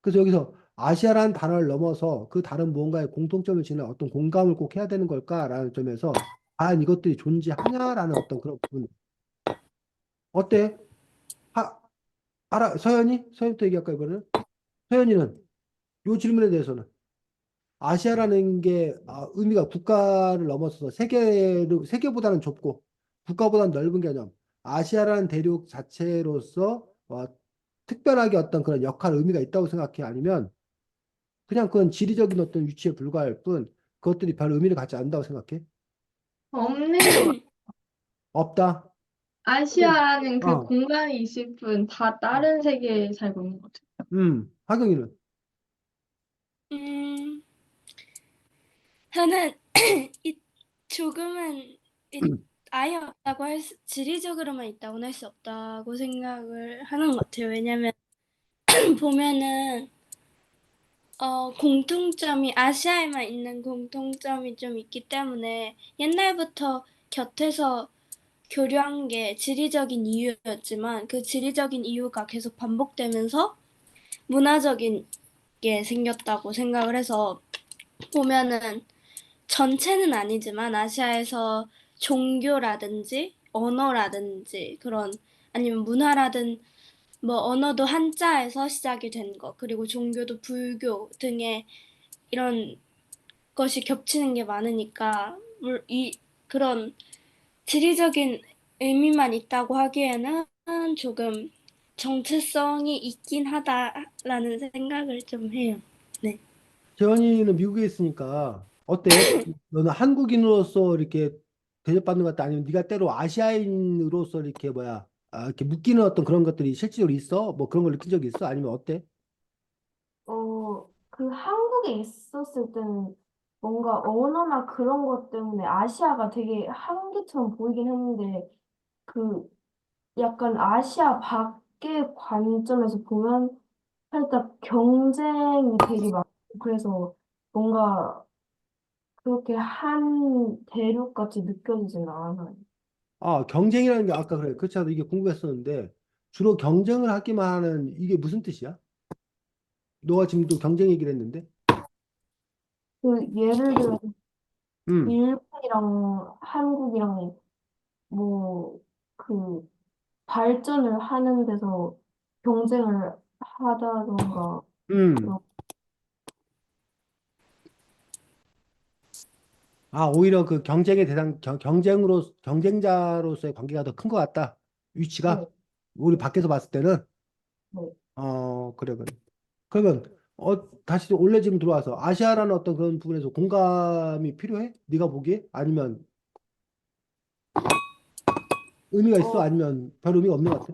그래서 여기서 아시아라는 단어를 넘어서 그 다른 무언가의 공통점을 지닌 어떤 공감을 꼭 해야 되는 걸까라는 점에서 과연 이것들이 존재하냐라는 어떤 그런 부분. 어때? 하, 서현이부터 얘기할까, 이거는? 서현이는 이 질문에 대해서는 아시아라는 게 의미가 국가를 넘어서서 세계보다는 좁고 국가보다는 넓은 개념. 아시아라는 대륙 자체로서 특별하게 어떤 그런 역할, 의미가 있다고 생각해? 아니면 그냥 그건 지리적인 어떤 위치에 불과할 뿐 그것들이 별 의미를 갖지 않는다고 생각해? 없는 것 같아요. 없다. 아시아라는 그 어, 공간이 있을 뿐 다 다른 세계에 살고 있는 것 같아요. 하경이는 음, 저는 이 조금은 아예 없다고 지리적으로만 있다고는 할 수 없다고 생각을 하는 것 같아요. 왜냐면 보면은 공통점이 아시아에만 있는 공통점이 좀 있기 때문에 옛날부터 곁에서 교류한 게 지리적인 이유였지만 그 지리적인 이유가 계속 반복되면서 문화적인 게 생겼다고 생각을 해서 보면은 전체는 아니지만 아시아에서 종교라든지 언어라든지 그런 아니면 문화라든 뭐 언어도 한자에서 시작이 된 거, 그리고 종교도 불교 등의 이런 것이 겹치는 게 많으니까 그런 지리적인 의미만 있다고 하기에는 조금 정체성이 있긴 하다라는 생각을 좀 해요. 네. 재원이는 미국에 있으니까 어때? 너는 한국인으로서 이렇게 대접받는 것 같다? 아니면 네가 때로 아시아인으로서 이렇게 뭐야? 이렇게 묶이는 어떤 그런 것들이 실질적으로 있어? 뭐 그런 걸 느낀 적이 있어? 아니면 어때? 그 한국에 있었을 때는 뭔가 언어나 그런 것 때문에 아시아가 되게 한계처럼 보이긴 했는데 그 약간 아시아 밖의 관점에서 보면 살짝 경쟁이 되게 많고 그래서 뭔가 그렇게 한 대륙같이 느껴지진 않아요. 경쟁이라는 게 아까 그래. 그렇지 않아도 이게 궁금했었는데 주로 경쟁을 하기만 하는 이게 무슨 뜻이야? 너가 지금 또 경쟁 얘기를 했는데? 예를 들어 음, 일본이랑 한국이랑 뭐 그 발전을 하는 데서 경쟁을 하다던가 음. 그런 오히려 그 경쟁자로서의 관계가 더 큰 것 같다. 위치가. 네, 우리 네, 밖에서 봤을 때는. 네. 그래, 그래. 그러면, 다시 원래 지금 들어와서 아시아라는 어떤 그런 부분에서 공감이 필요해? 네가 보기에? 아니면 의미가 있어? 어, 아니면 별 의미가 없는 것 같아?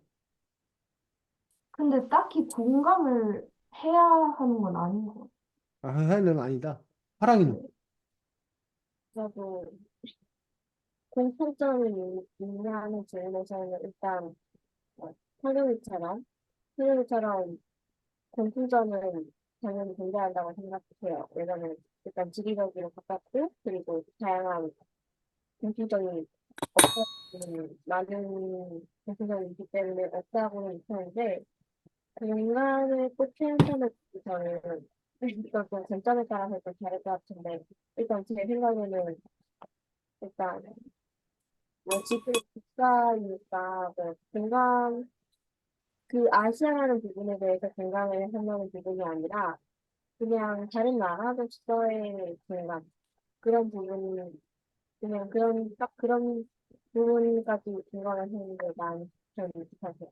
근데 딱히 공감을 해야 하는 건 아닌 것 같아요. 해야 되는 건 아니다. 화랑이는? 네. 저도 공통점이 있냐는 질문에서는 일단 어, 헐리우드처럼 헐리우드처럼 공통점은 당연히 존재한다고 생각해요. 왜냐면 일단 지리적으로 가깝고 그리고 다양한 공통점이 없다는 많은 공통점이 있기 때문에 없다고는 못하는데 공간을 꼽히는 점에 저는 이건 좀 관점에 따라서 좀 다를 것 같은데 일단 제 생각에는 일단 뭐 지금 국가니까 뭐 공간 그 아시아라는 부분에 대해서 공간을 한다는 부분이 아니라 그냥 다른 나라로서의 공간 그런 부분 그냥 그런 딱 그런 부분까지 공간을 하는 게 많이 저는 생각해요.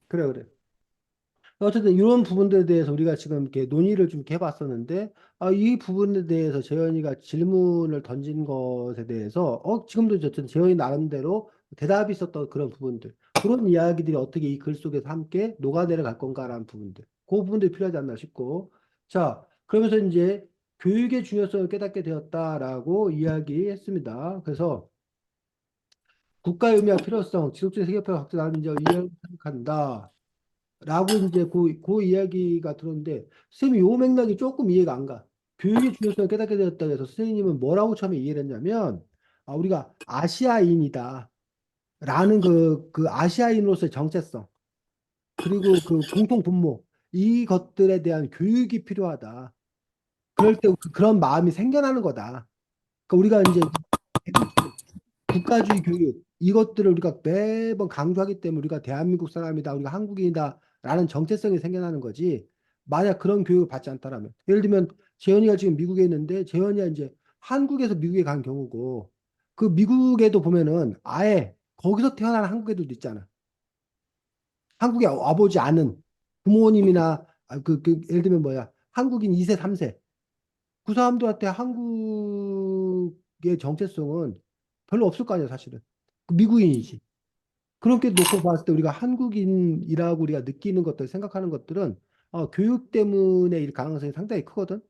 그래, 그래. 어쨌든 이런 부분들에 대해서 우리가 지금 이렇게 논의를 좀 이렇게 해봤었는데, 이 부분에 대해서 재현이가 질문을 던진 것에 대해서, 지금도 어쨌든 재현이 나름대로 대답이 있었던 그런 부분들, 그런 이야기들이 어떻게 이 글 속에서 함께 녹아내려 갈 건가라는 부분들, 그 부분들이 필요하지 않나 싶고, 자, 그러면서 이제 교육의 중요성을 깨닫게 되었다라고 이야기했습니다. 그래서 국가의 의미와 필요성, 지속적인 세계화가 각자 나름 이제 이야기 생각한다. 라고 이제 그 이야기가 들었는데 선생님이 요 맥락이 조금 이해가 안 가. 교육의 중요성을 깨닫게 되었다 해서 선생님은 뭐라고 처음에 이해를 했냐면 우리가 아시아인이다 라는 그 아시아인으로서의 정체성 그리고 그 공통 분모 이것들에 대한 교육이 필요하다. 그럴 때 그런 마음이 생겨나는 거다. 그러니까 우리가 이제 국가주의 교육 이것들을 우리가 매번 강조하기 때문에 우리가 대한민국 사람이다, 우리가 한국인이다라는 정체성이 생겨나는 거지. 만약 그런 교육을 받지 않다라면, 예를 들면 재현이가 지금 미국에 있는데 재현이가 이제 한국에서 미국에 간 경우고 그 미국에도 보면은 아예 거기서 태어난 한국 애들도 있잖아. 한국에 와보지 않은 부모님이나 예를 들면 뭐야 한국인 2세, 3세 그 사람들한테 한국의 정체성은 별로 없을 거 아니야, 사실은. 그 미국인이지. 그렇게 놓고 봤을 때 우리가 한국인이라고 우리가 느끼는 것들, 생각하는 것들은 교육 때문에 일 가능성이 상당히 크거든.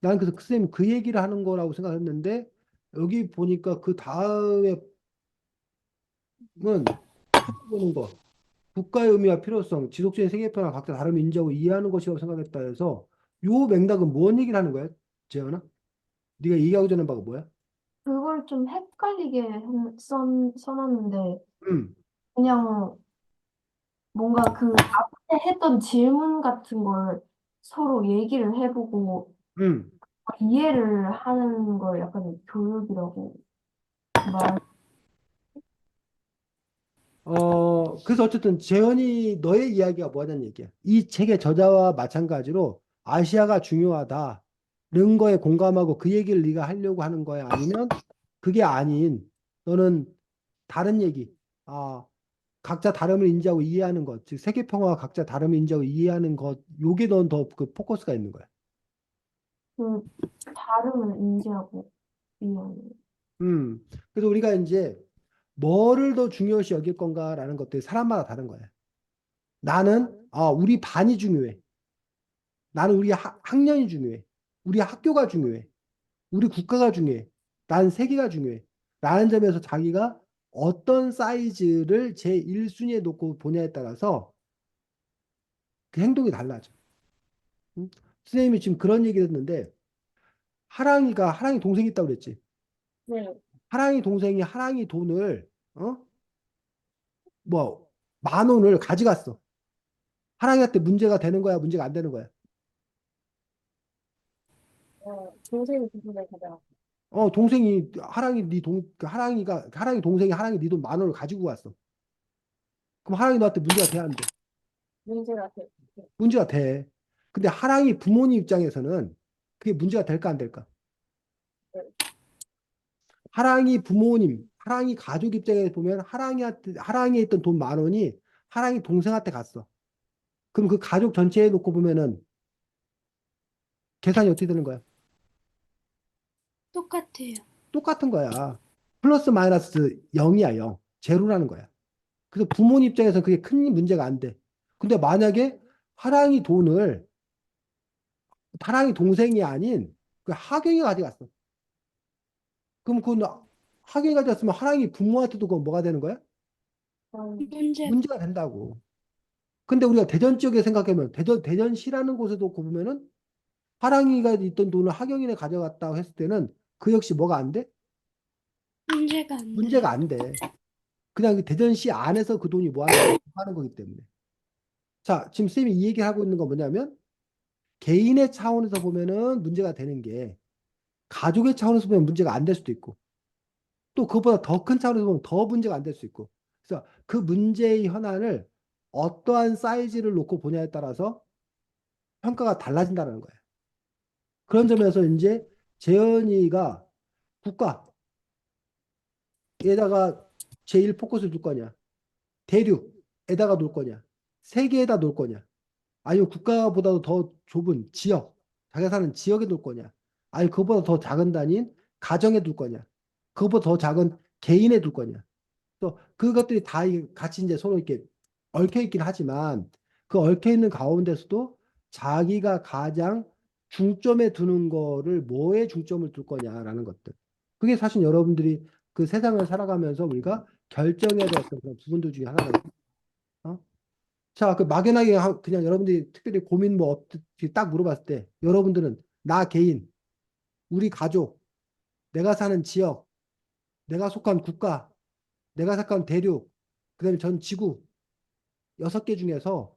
나는 그래서 선생님 그 얘기를 하는 거라고 생각했는데 여기 보니까 그 다음에는 보는 거. 국가의 의미와 필요성, 지속적인 세계편화 각자 다름을 인지하고 이해하는 것이라고 생각했다 해서 요 맥락은 뭔 얘기를 하는 거야, 재현아? 네가 얘기하고 전에 바가 뭐야? 그걸 좀 헷갈리게 써놨는데 음. 그냥 뭔가 그 앞에 했던 질문 같은 걸 서로 얘기를 해보고 음. 이해를 하는 걸 약간 교육이라고 말. 그래서 어쨌든 재현이 너의 이야기가 뭐냐는 얘기야. 이 책의 저자와 마찬가지로 아시아가 중요하다. 거에 공감하고 그 얘기를 네가 하려고 하는 거야? 아니면 그게 아닌 너는 다른 얘기, 각자 다름을 인지하고 이해하는 것, 즉 세계 평화와 각자 다름을 인지하고 이해하는 것, 요게 넌 더 그 포커스가 있는 거야. 그 다름을 인지하고 이해하는. 음. 그래서 우리가 이제 뭐를 더 중요시 여길 건가라는 것들이 사람마다 다른 거야. 나는 우리 반이 중요해. 나는 우리 학년이 중요해. 우리 학교가 중요해. 우리 국가가 중요해. 난 세계가 중요해. 라는 점에서 자기가 어떤 사이즈를 제1순위에 놓고 보냐에 따라서 그 행동이 달라져. 응? 선생님이 지금 그런 얘기를 했는데 하랑이 동생이 있다고 그랬지. 네, 하랑이 돈을 뭐 10,000원을 가져갔어. 하랑이한테 문제가 되는 거야, 문제가 안 되는 거야? 동생이 기준을 가져. 동생이 하랑이 동생이 하랑이 네 돈 10,000원을 가지고 갔어. 그럼 하랑이 너한테 문제가 돼야 안 돼? 문제가 돼. 문제가 돼. 근데 하랑이 부모님 입장에서는 그게 문제가 될까 안 될까? 하랑이 가족 입장에서 보면 하랑이에 있던 돈 10,000원이 하랑이 동생한테 갔어. 그럼 그 가족 전체에 놓고 보면은 계산이 어떻게 되는 거야? 똑같아요. 똑같은 거야. 플러스 마이너스 0이야, 0. 제로라는 거야. 그래서 부모님 입장에서 그게 큰 문제가 안 돼. 근데 만약에 하랑이 돈을 하랑이 동생이 아닌 그 하경이 가져갔어. 그럼 하경이 가져갔으면 하랑이 부모한테도 그건 뭐가 되는 거야? 문제. 문제가 된다고. 근데 우리가 대전 지역에 생각하면 대전시라는 곳에도 보면은 하랑이가 있던 돈을 하경이네 가져갔다고 했을 때는 그 역시 뭐가 안 돼? 문제가 안 돼. 문제가 안 돼. 그냥 그 대전시 안에서 그 돈이 뭐 하는 거기 때문에. 자, 지금 쌤이 이 얘기를 하고 있는 건 뭐냐면 개인의 차원에서 보면은 문제가 되는 게 가족의 차원에서 보면 문제가 안 될 수도 있고 또 그보다 더 큰 차원에서 보면 더 문제가 안 될 수 있고 그래서 그 문제의 현안을 어떠한 사이즈를 놓고 보냐에 따라서 평가가 달라진다는 거예요. 그런 점에서 이제 재현이가 국가에다가 제1 포커스를 둘 거냐, 대륙에다가 놓을 거냐, 세계에다 놓을 거냐, 아니면 국가보다도 더 좁은 지역, 자기가 사는 지역에 놓을 거냐, 아니면 그보다 더 작은 단위인 가정에 둘 거냐, 그보다 더 작은 개인에 둘 거냐. 또 그것들이 다 같이 이제 서로 이렇게 얽혀 있긴 하지만 그 얽혀 있는 가운데서도 자기가 가장 중점에 두는 거를 뭐에 중점을 둘 거냐라는 것들. 그게 사실 여러분들이 그 세상을 살아가면서 우리가 결정해야 될 어떤 그런 부분들 중에 하나가 있어. 어? 자, 그 막연하게 그냥 여러분들이 특별히 고민 뭐 어떻게 딱 물어봤을 때 여러분들은 나 개인, 우리 가족, 내가 사는 지역, 내가 속한 국가, 내가 속한 대륙, 그다음에 전 지구 6개 중에서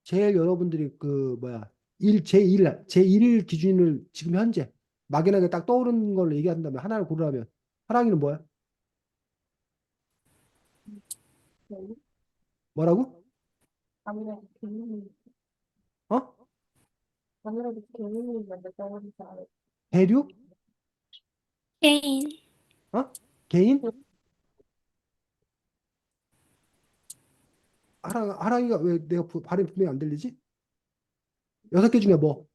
제일 여러분들이 그 뭐야 제1 기준을 지금 현재 막연하게 딱 떠오르는 걸로 얘기한다면 하나를 고르라면 하랑이는 뭐야? 뭐라고? 아무래도 개인이, 어? 아무래도 개인이 먼저 떠오르지 않을까. 대륙? 개인. 어? 개인? 하랑이가 왜 내가 발음이 분명히 안 들리지? 6개 중에 뭐?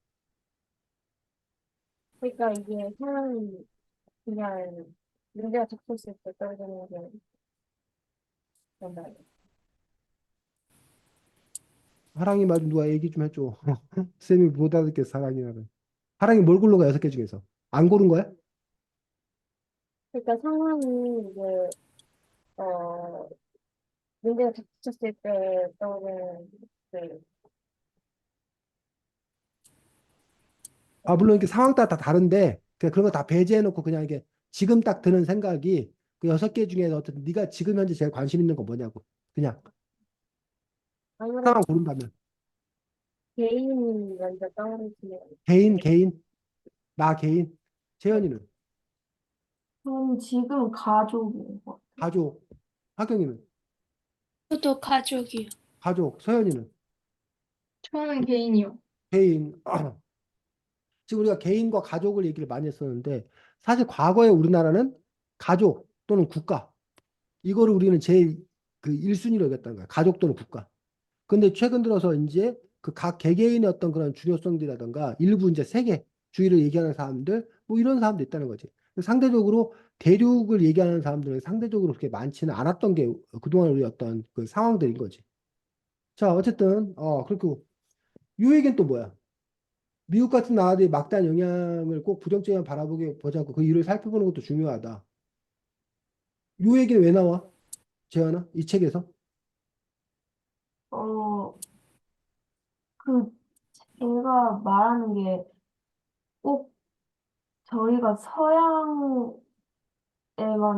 그러니까 이게 사람이 그냥 문제가 닥쳤을 때 떠오르는 게 정말 하랑이 말 좀 누가 얘기 좀 해줘. 쌤이 못 알아듣겠어 하랑이는. 하랑이 뭘 고른 거야 6개 중에서? 안 고른 거야? 그러니까 상황이 이제 어 문제가 닥쳤을 때 떠오르는 그 물론 이렇게 상황 따라 다 다른데 그런 거 다 배제해 놓고 그냥 이게 지금 딱 드는 생각이 그 6개 중에 어쨌든 네가 지금 현재 제일 관심 있는 거 뭐냐고. 그냥 아무래도 하나만 고른다면 개인이 먼저 떠오르지 개인 나 개인 재현이는 저는 지금 가족인 것 같아요. 가족 하경이는 저도 가족이요. 가족 서현이는 저는 개인이요. 개인 지금 우리가 개인과 가족을 얘기를 많이 했었는데 사실 과거에 우리나라는 가족 또는 국가 이거를 우리는 제일 그 1순위로 여겼다는 거야. 가족 또는 국가. 근데 최근 들어서 이제 그 각 개개인의 어떤 그런 중요성들이라든가 일부 이제 세계주의를 얘기하는 사람들 뭐 이런 사람도 있다는 거지. 상대적으로 대륙을 얘기하는 사람들은 상대적으로 그렇게 많지는 않았던 게 그동안 우리 어떤 그 상황들인 거지. 자, 어쨌든 그리고 요 얘기는 또 뭐야? 미국 같은 나라들이 막대한 영향을 꼭 부정적으로 바라보게 보지 않고 그 이유를 살펴보는 것도 중요하다. 요 얘기는 왜 나와? 재현아, 이 책에서? 어, 그 제가 말하는 게 꼭 저희가 서양에만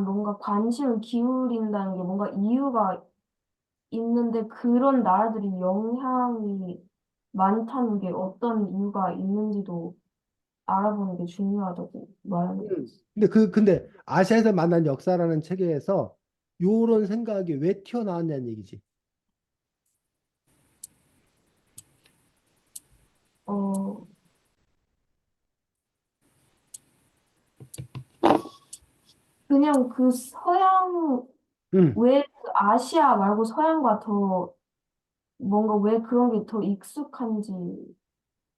뭔가 관심을 기울인다는 게 뭔가 이유가 있는데 그런 나라들이 영향이 많다는 게 어떤 이유가 있는지도 알아보는 게 중요하다고 말하는 거예요. 근데 아시아에서 만난 역사라는 책에서 요런 생각이 왜 튀어나왔냐는 얘기지. 어, 그냥 그 서양, 응, 왜 그 아시아 말고 서양과 더 뭔가 왜 그런 게 더 익숙한지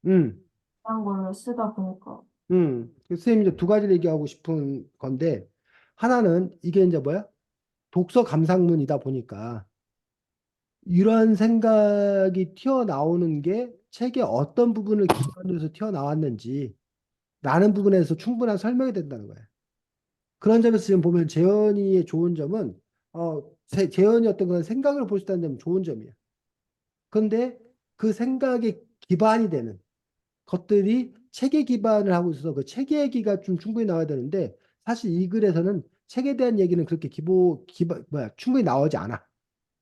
응, 그런 걸 쓰다 보니까. 응. 선생님 이제 두 가지를 얘기하고 싶은 건데 하나는 이게 이제 뭐야? 독서 감상문이다 보니까 이러한 생각이 튀어나오는 게 책의 어떤 부분을 기반으로 해서 튀어나왔는지 라는 부분에서 충분한 설명이 된다는 거예요. 그런 점에서 지금 보면 재현이의 좋은 점은 재현이 어떤 그런 생각을 볼 수 있다는 점은 좋은 점이에요. 그런데 그 생각의 기반이 되는 것들이 책에 기반을 하고 있어서 그 책의 얘기가 좀 충분히 나와야 되는데 사실 이 글에서는 책에 대한 얘기는 그렇게 충분히 나오지 않아.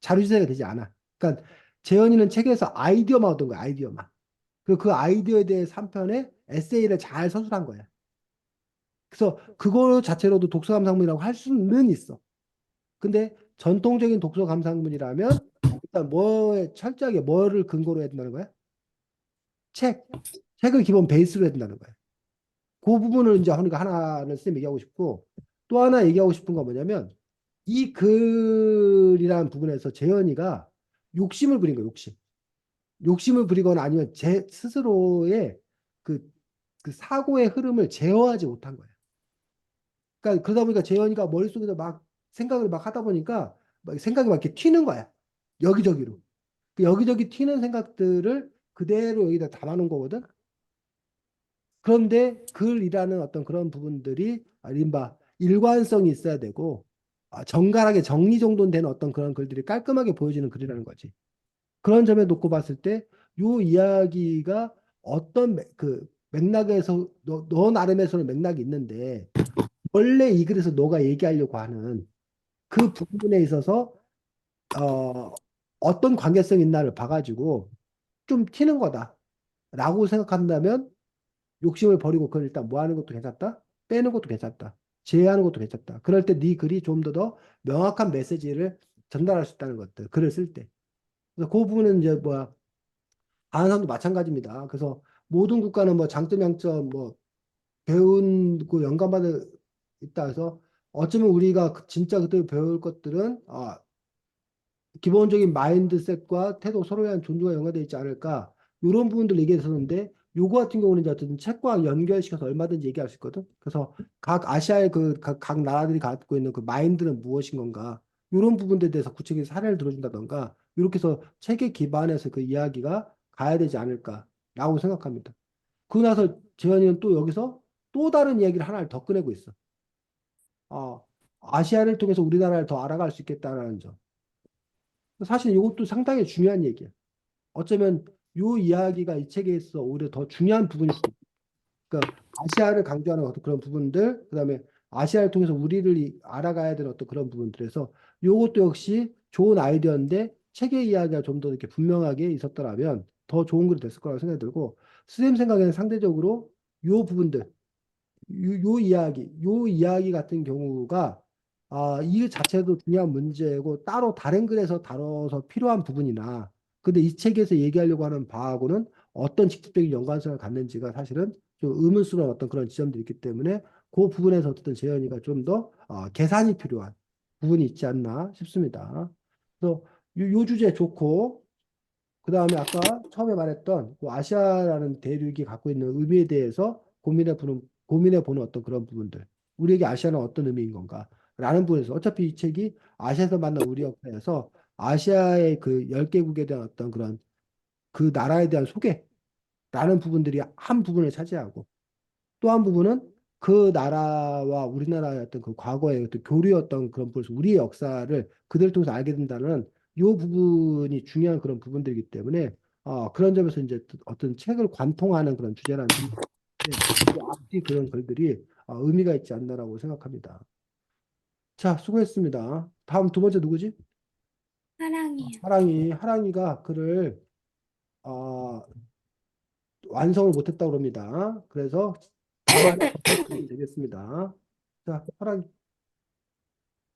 자료지사가 되지 않아. 그러니까 재현이는 책에서 아이디어만 얻은 거야, 아이디어만. 그리고 그 아이디어에 대해 3편의 에세이를 잘 서술한 거야. 그래서 그거 자체로도 독서 감상문이라고 할 수는 있어. 근데 전통적인 독서 감상문이라면 일단 뭐에 철저하게 뭐를 근거로 해야 된다는 거야? 책. 책을 기본 베이스로 해야 된다는 거야. 그 부분을 이제 우리가 하나를 쌤 얘기하고 싶고 또 하나 얘기하고 싶은 건 뭐냐면 이 글이라는 부분에서 재현이가 욕심을 부린 거야, 욕심. 욕심을 부리거나 아니면 제 스스로의 그, 그 사고의 흐름을 제어하지 못한 거야. 그러니까 그러다 보니까 재현이가 머릿속에서 막 생각을 막 하다 보니까 막 생각이 막 이렇게 튀는 거야. 여기저기로. 그 여기저기 튀는 생각들을 그대로 여기다 담아놓은 거거든. 그런데 글이라는 어떤 그런 부분들이 이른바 일관성이 있어야 되고 정갈하게 정리정돈된 어떤 그런 글들이 깔끔하게 보여지는 글이라는 거지. 그런 점에 놓고 봤을 때 요 이야기가 어떤 그 맥락에서 너 나름에서는 맥락이 있는데 원래 이 글에서 너가 얘기하려고 하는 그 부분에 있어서 어떤 관계성이 있나를 봐가지고 좀 튀는 거다라고 생각한다면 욕심을 버리고 그걸 일단 뭐 하는 것도 괜찮다. 빼는 것도 괜찮다. 제외하는 것도 괜찮다. 그럴 때 네 글이 좀 더 명확한 메시지를 전달할 수 있다는 것들. 글을 쓸 때. 그래서 그 부분은 이제 뭐야 다른 사람도 마찬가지입니다. 그래서 모든 국가는 뭐 장점, 양점, 뭐 배운 그 영감받을 있다 해서 어쩌면 우리가 진짜 그때 배울 것들은 기본적인 마인드셋과 태도 서로에 대한 존중과 연관되어 있지 않을까 이런 부분들 얘기했었는데 요거 같은 경우는 이제 어쨌든 책과 연결시켜서 얼마든지 얘기할 수 있거든. 그래서 각 아시아의 각 나라들이 갖고 있는 그 마인드는 무엇인 건가 이런 부분들에 대해서 구체적인 사례를 들어준다던가 이렇게 해서 책에 기반해서 그 이야기가 가야 되지 않을까라고 생각합니다. 그러고 나서 재현이는 또 여기서 또 다른 이야기를 하나를 더 꺼내고 있어. 아시아를 통해서 우리나라를 더 알아갈 수 있겠다라는 점. 사실 이것도 상당히 중요한 얘기야. 어쩌면 이 이야기가 이 책에 있어 오히려 더 중요한 부분일 수도 있고. 그러니까 아시아를 강조하는 어떤 그런 부분들, 그다음에 아시아를 통해서 우리를 알아가야 되는 어떤 그런 부분들에서 이것도 역시 좋은 아이디어인데 책의 이야기가 좀 더 이렇게 분명하게 있었더라면 더 좋은 글이 됐을 거라고 생각이 들고 선생님 생각에는 상대적으로 이 부분들 요 이야기 같은 경우가 이 자체도 중요한 문제고 따로 다른 글에서 다뤄서 필요한 부분이나 근데 이 책에서 얘기하려고 하는 바하고는 어떤 직접적인 연관성을 갖는지가 사실은 좀 의문스러운 어떤 그런 지점들이 있기 때문에 그 부분에서 어쨌든 재현이가 좀 더 계산이 필요한 부분이 있지 않나 싶습니다. 그래서 요 주제 좋고 그 다음에 아까 처음에 말했던 그 아시아라는 대륙이 갖고 있는 의미에 대해서 고민해 보는 어떤 그런 부분들. 우리에게 아시아는 어떤 의미인 건가? 라는 부분에서 어차피 이 책이 아시아에서 만난 우리 역사에서 아시아의 그 10개국에 대한 어떤 그런 그 나라에 대한 소개라는 부분들이 한 부분을 차지하고 또 한 부분은 그 나라와 우리나라의 어떤 그 과거의 어떤 교류였던 그런 부분에서 우리의 역사를 그들을 통해서 알게 된다는 요 부분이 중요한 그런 부분들이기 때문에 그런 점에서 이제 어떤 책을 관통하는 그런 주제라는 점이 앞뒤 그런 글들이 의미가 있지 않나라고 생각합니다. 자, 수고했습니다. 다음 두 번째 누구지? 사랑해요. 하랑이가 글을 어, 완성을 못했다고 합니다. 그래서 다음에 보면 되겠습니다. 자, 하랑이.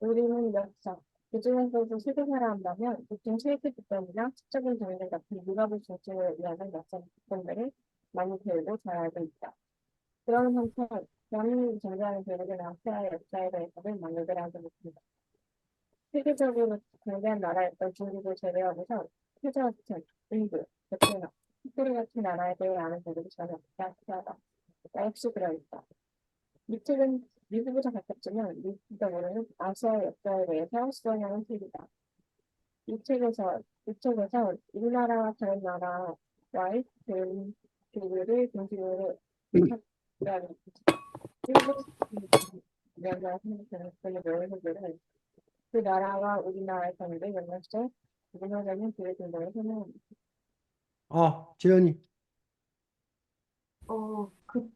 우리는 역사, 그중에서도 세계사라 한다면 보통 세계 집단이나 시적인 장면 같은 유럽의 중심을 위하는 역사 부분들을 많이 배우고 잘 알고 있다. 그런 한편, 대한민국이 존재하는 대륙은 아시아의 역사에 대해서는 많이들 알고 있습니다. 세계적으로 강대한 나라였던 중국을 제외하고서 카자흐스탄, 인도, 베트남, 터키 같은 나라에 대해 아는 대륙이 전혀 없다. 아시아다. 역시 그러있다. 이 책은 미국보다 가깝지만 미국보다 모르는 아시아의 역사에 대해서 수행하는 책이다. 이 책에서 우리나라와 다른 나라와의 교류를 중심으로 한다는 일본 우리나라 생각하는 내용들은 그 나라와 우리나라의 관계를 연결해서 문화적인 기회 등등을 설명합니다. 재현이.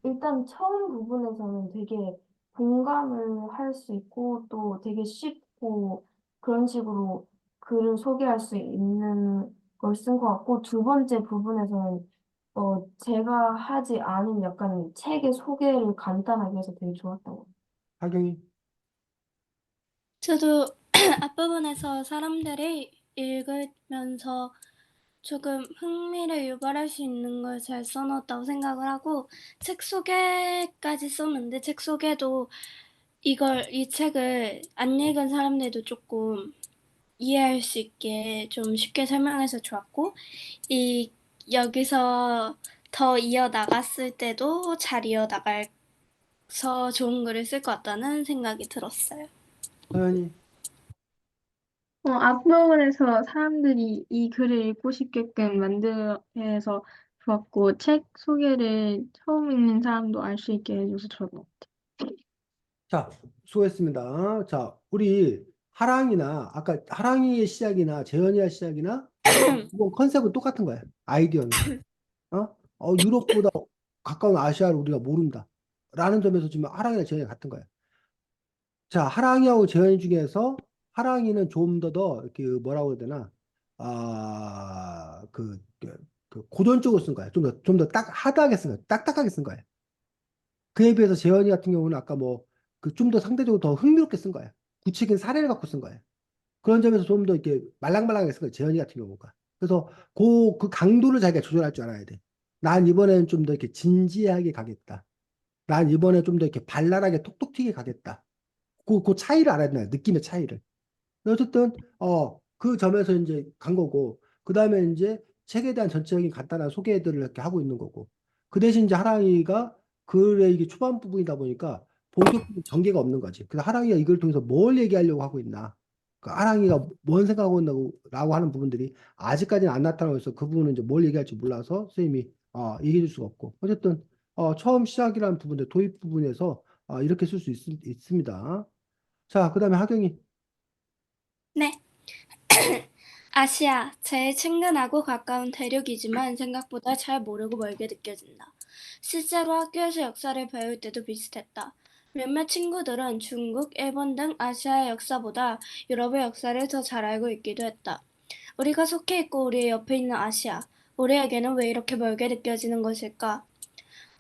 일단 처음 부분에서는 되게 공감을 할 수 있고 또 되게 쉽고 그런 식으로 글을 소개할 수 있는 걸 쓴 것 같고 두 번째 부분에서는 제가 하지 않은 약간 책의 소개를 간단하게 해서 되게 좋았던 것 같아요. 하경이. 저도 앞부분에서 사람들이 읽으면서 조금 흥미를 유발할 수 있는 걸 잘 써놓았다고 생각을 하고 책 소개까지 썼는데 책 소개도 이 책을 안 읽은 사람들도 조금 이해할 수 있게 좀 쉽게 설명해서 좋았고 여기서 더 이어나갔을 때도 잘 이어나가서 좋은 글을 쓸 것 같다는 생각이 들었어요. 서연이. 앞부분에서 사람들이 이 글을 읽고 싶게끔 만들어서 좋았고, 책 소개를 처음 읽는 사람도 알 수 있게 해줘서 좋은 것 같아요. 자, 수고했습니다. 자, 우리 아까 하랑이의 시작이나 재현이의 시작이나 이건 컨셉은 똑같은 거야. 아이디어는. 유럽보다 가까운 아시아를 우리가 모른다. 라는 점에서 지금 하랑이나 재현이 같은 거야. 자, 하랑이하고 재현이 중에서 하랑이는 좀 더 이렇게 뭐라고 해야 되나? 고전적으로 쓴 거야. 좀 더 하드하게 쓴 거야. 딱딱하게 쓴 거야. 그에 비해서 재현이 같은 경우는 아까 뭐 그 좀 더 상대적으로 더 흥미롭게 쓴 거야. 구체적인 사례를 갖고 쓴 거야. 그런 점에서 좀 더 이렇게 말랑말랑하게 쓴 거야. 재현이 같은 경우가. 그래서 그 강도를 자기가 조절할 줄 알아야 돼. 난 이번에는 좀 더 이렇게 진지하게 가겠다. 난 이번에 좀 더 이렇게 발랄하게 톡톡 튀게 가겠다. 그 차이를 알아야 된다. 느낌의 차이를. 어쨌든 그 점에서 이제 간 거고 그 다음에 이제 책에 대한 전체적인 간단한 소개들을 이렇게 하고 있는 거고 그 대신 이제 하랑이가 글의 이게 초반 부분이다 보니까 본격적인 전개가 없는 거지. 그래서 하랑이가 이걸 통해서 뭘 얘기하려고 하고 있나? 그 하랑이가 뭔 생각하고 있나고 하는 부분들이 아직까지는 안 나타나고 있어. 그 부분은 이제 뭘 얘기할지 몰라서 선생님이 얘기해 줄 수가 없고 어쨌든 처음 시작이라는 부분들 도입 부분에서 이렇게 쓸 수 있습니다. 자, 그 다음에 하경이. 네. 아시아, 제일 친근하고 가까운 대륙이지만 생각보다 잘 모르고 멀게 느껴진다. 실제로 학교에서 역사를 배울 때도 비슷했다. 몇몇 친구들은 중국, 일본 등 아시아의 역사보다 유럽의 역사를 더 잘 알고 있기도 했다. 우리가 속해 있고 우리의 옆에 있는 아시아, 우리에게는 왜 이렇게 멀게 느껴지는 것일까?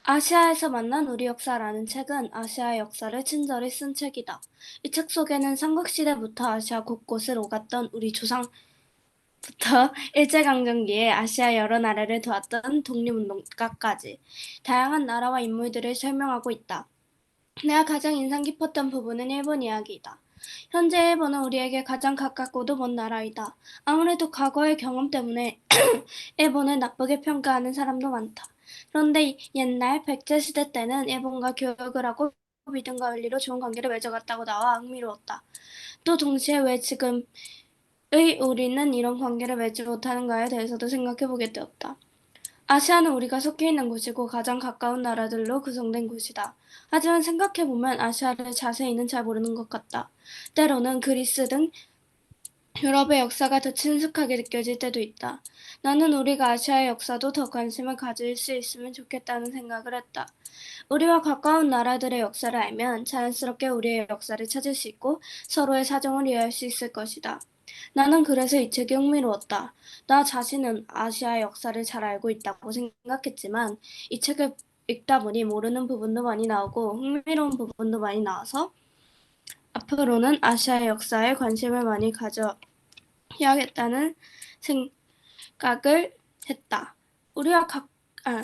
아시아에서 만난 우리 역사라는 책은 아시아의 역사를 친절히 쓴 책이다. 이 책 속에는 삼국시대부터 아시아 곳곳을 오갔던 우리 조상 부터 일제강점기에 아시아 여러 나라를 도왔던 독립운동가까지 다양한 나라와 인물들을 설명하고 있다. 내가 가장 인상 깊었던 부분은 일본 이야기이다. 현재 일본은 우리에게 가장 가깝고도 먼 나라이다. 아무래도 과거의 경험 때문에 일본을 나쁘게 평가하는 사람도 많다. 그런데 옛날 백제시대 때는 일본과 교역을 하고 믿음과 원리로 좋은 관계를 맺어갔다고 나와 흥미로웠다. 또 동시에 왜 지금의 우리는 이런 관계를 맺지 못하는가에 대해서도 생각해보게 되었다. 아시아는 우리가 속해 있는 곳이고 가장 가까운 나라들로 구성된 곳이다. 하지만 생각해보면 아시아를 자세히는 잘 모르는 것 같다. 때로는 그리스 등 유럽의 역사가 더 친숙하게 느껴질 때도 있다. 나는 우리가 아시아의 역사도 더 관심을 가질 수 있으면 좋겠다는 생각을 했다. 우리와 가까운 나라들의 역사를 알면 자연스럽게 우리의 역사를 찾을 수 있고 서로의 사정을 이해할 수 있을 것이다. 나는 그래서 이 책이 흥미로웠다. 나 자신은 아시아의 역사를 잘 알고 있다고 생각했지만 이 책을 읽다 보니 모르는 부분도 많이 나오고 흥미로운 부분도 많이 나와서 앞으로는 아시아의 역사에 관심을 많이 가져야겠다는 생각을 했다. 우리와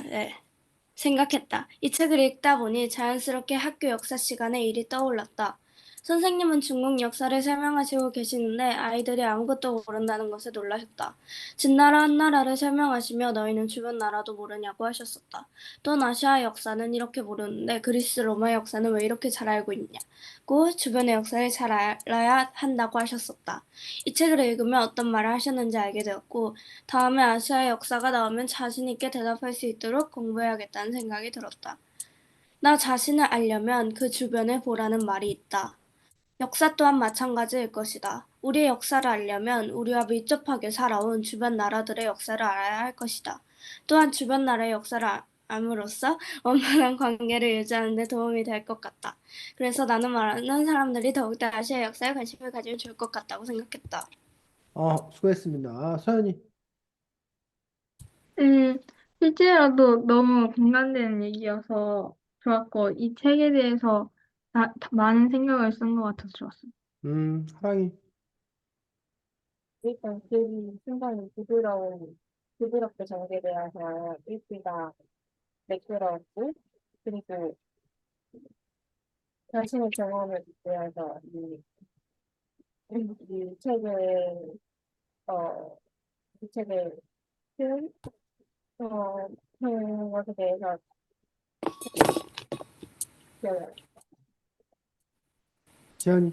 네. 생각했다. 이 책을 읽다 보니 자연스럽게 학교 역사 시간에 일이 떠올랐다. 선생님은 중국 역사를 설명하시고 계시는데 아이들이 아무것도 모른다는 것에 놀라셨다. 진나라 한나라를 설명하시며 너희는 주변 나라도 모르냐고 하셨었다. 또 아시아 역사는 이렇게 모르는데 그리스 로마 역사는 왜 이렇게 잘 알고 있냐고 주변의 역사를 잘 알아야 한다고 하셨었다. 이 책을 읽으며 어떤 말을 하셨는지 알게 되었고 다음에 아시아의 역사가 나오면 자신 있게 대답할 수 있도록 공부해야겠다는 생각이 들었다. 나 자신을 알려면 그 주변을 보라는 말이 있다. 역사 또한 마찬가지일 것이다. 우리의 역사를 알려면 우리와 밀접하게 살아온 주변 나라들의 역사를 알아야 할 것이다. 또한 주변 나라의 역사를 알므로써 원만한 관계를 유지하는 데 도움이 될 것 같다. 그래서 나는 많은 사람들이 더욱더 아시아 역사에 관심을 가지면 좋을 것 같다고 생각했다. 수고했습니다. 서연이. 음, 실제로도 너무 공감되는 얘기여서 좋았고, 이 책에 대해서 많은 생각을 쓴 것 같아서 좋았어요. 하랑이. 일단 그 순간 부드럽게 전개되어서 읽기가 매끄러웠고, 그리고 자신의 경험을 빗대어서 이 책을, 어, 이 책을 쓴, 한 것에 대해서 그 재현이.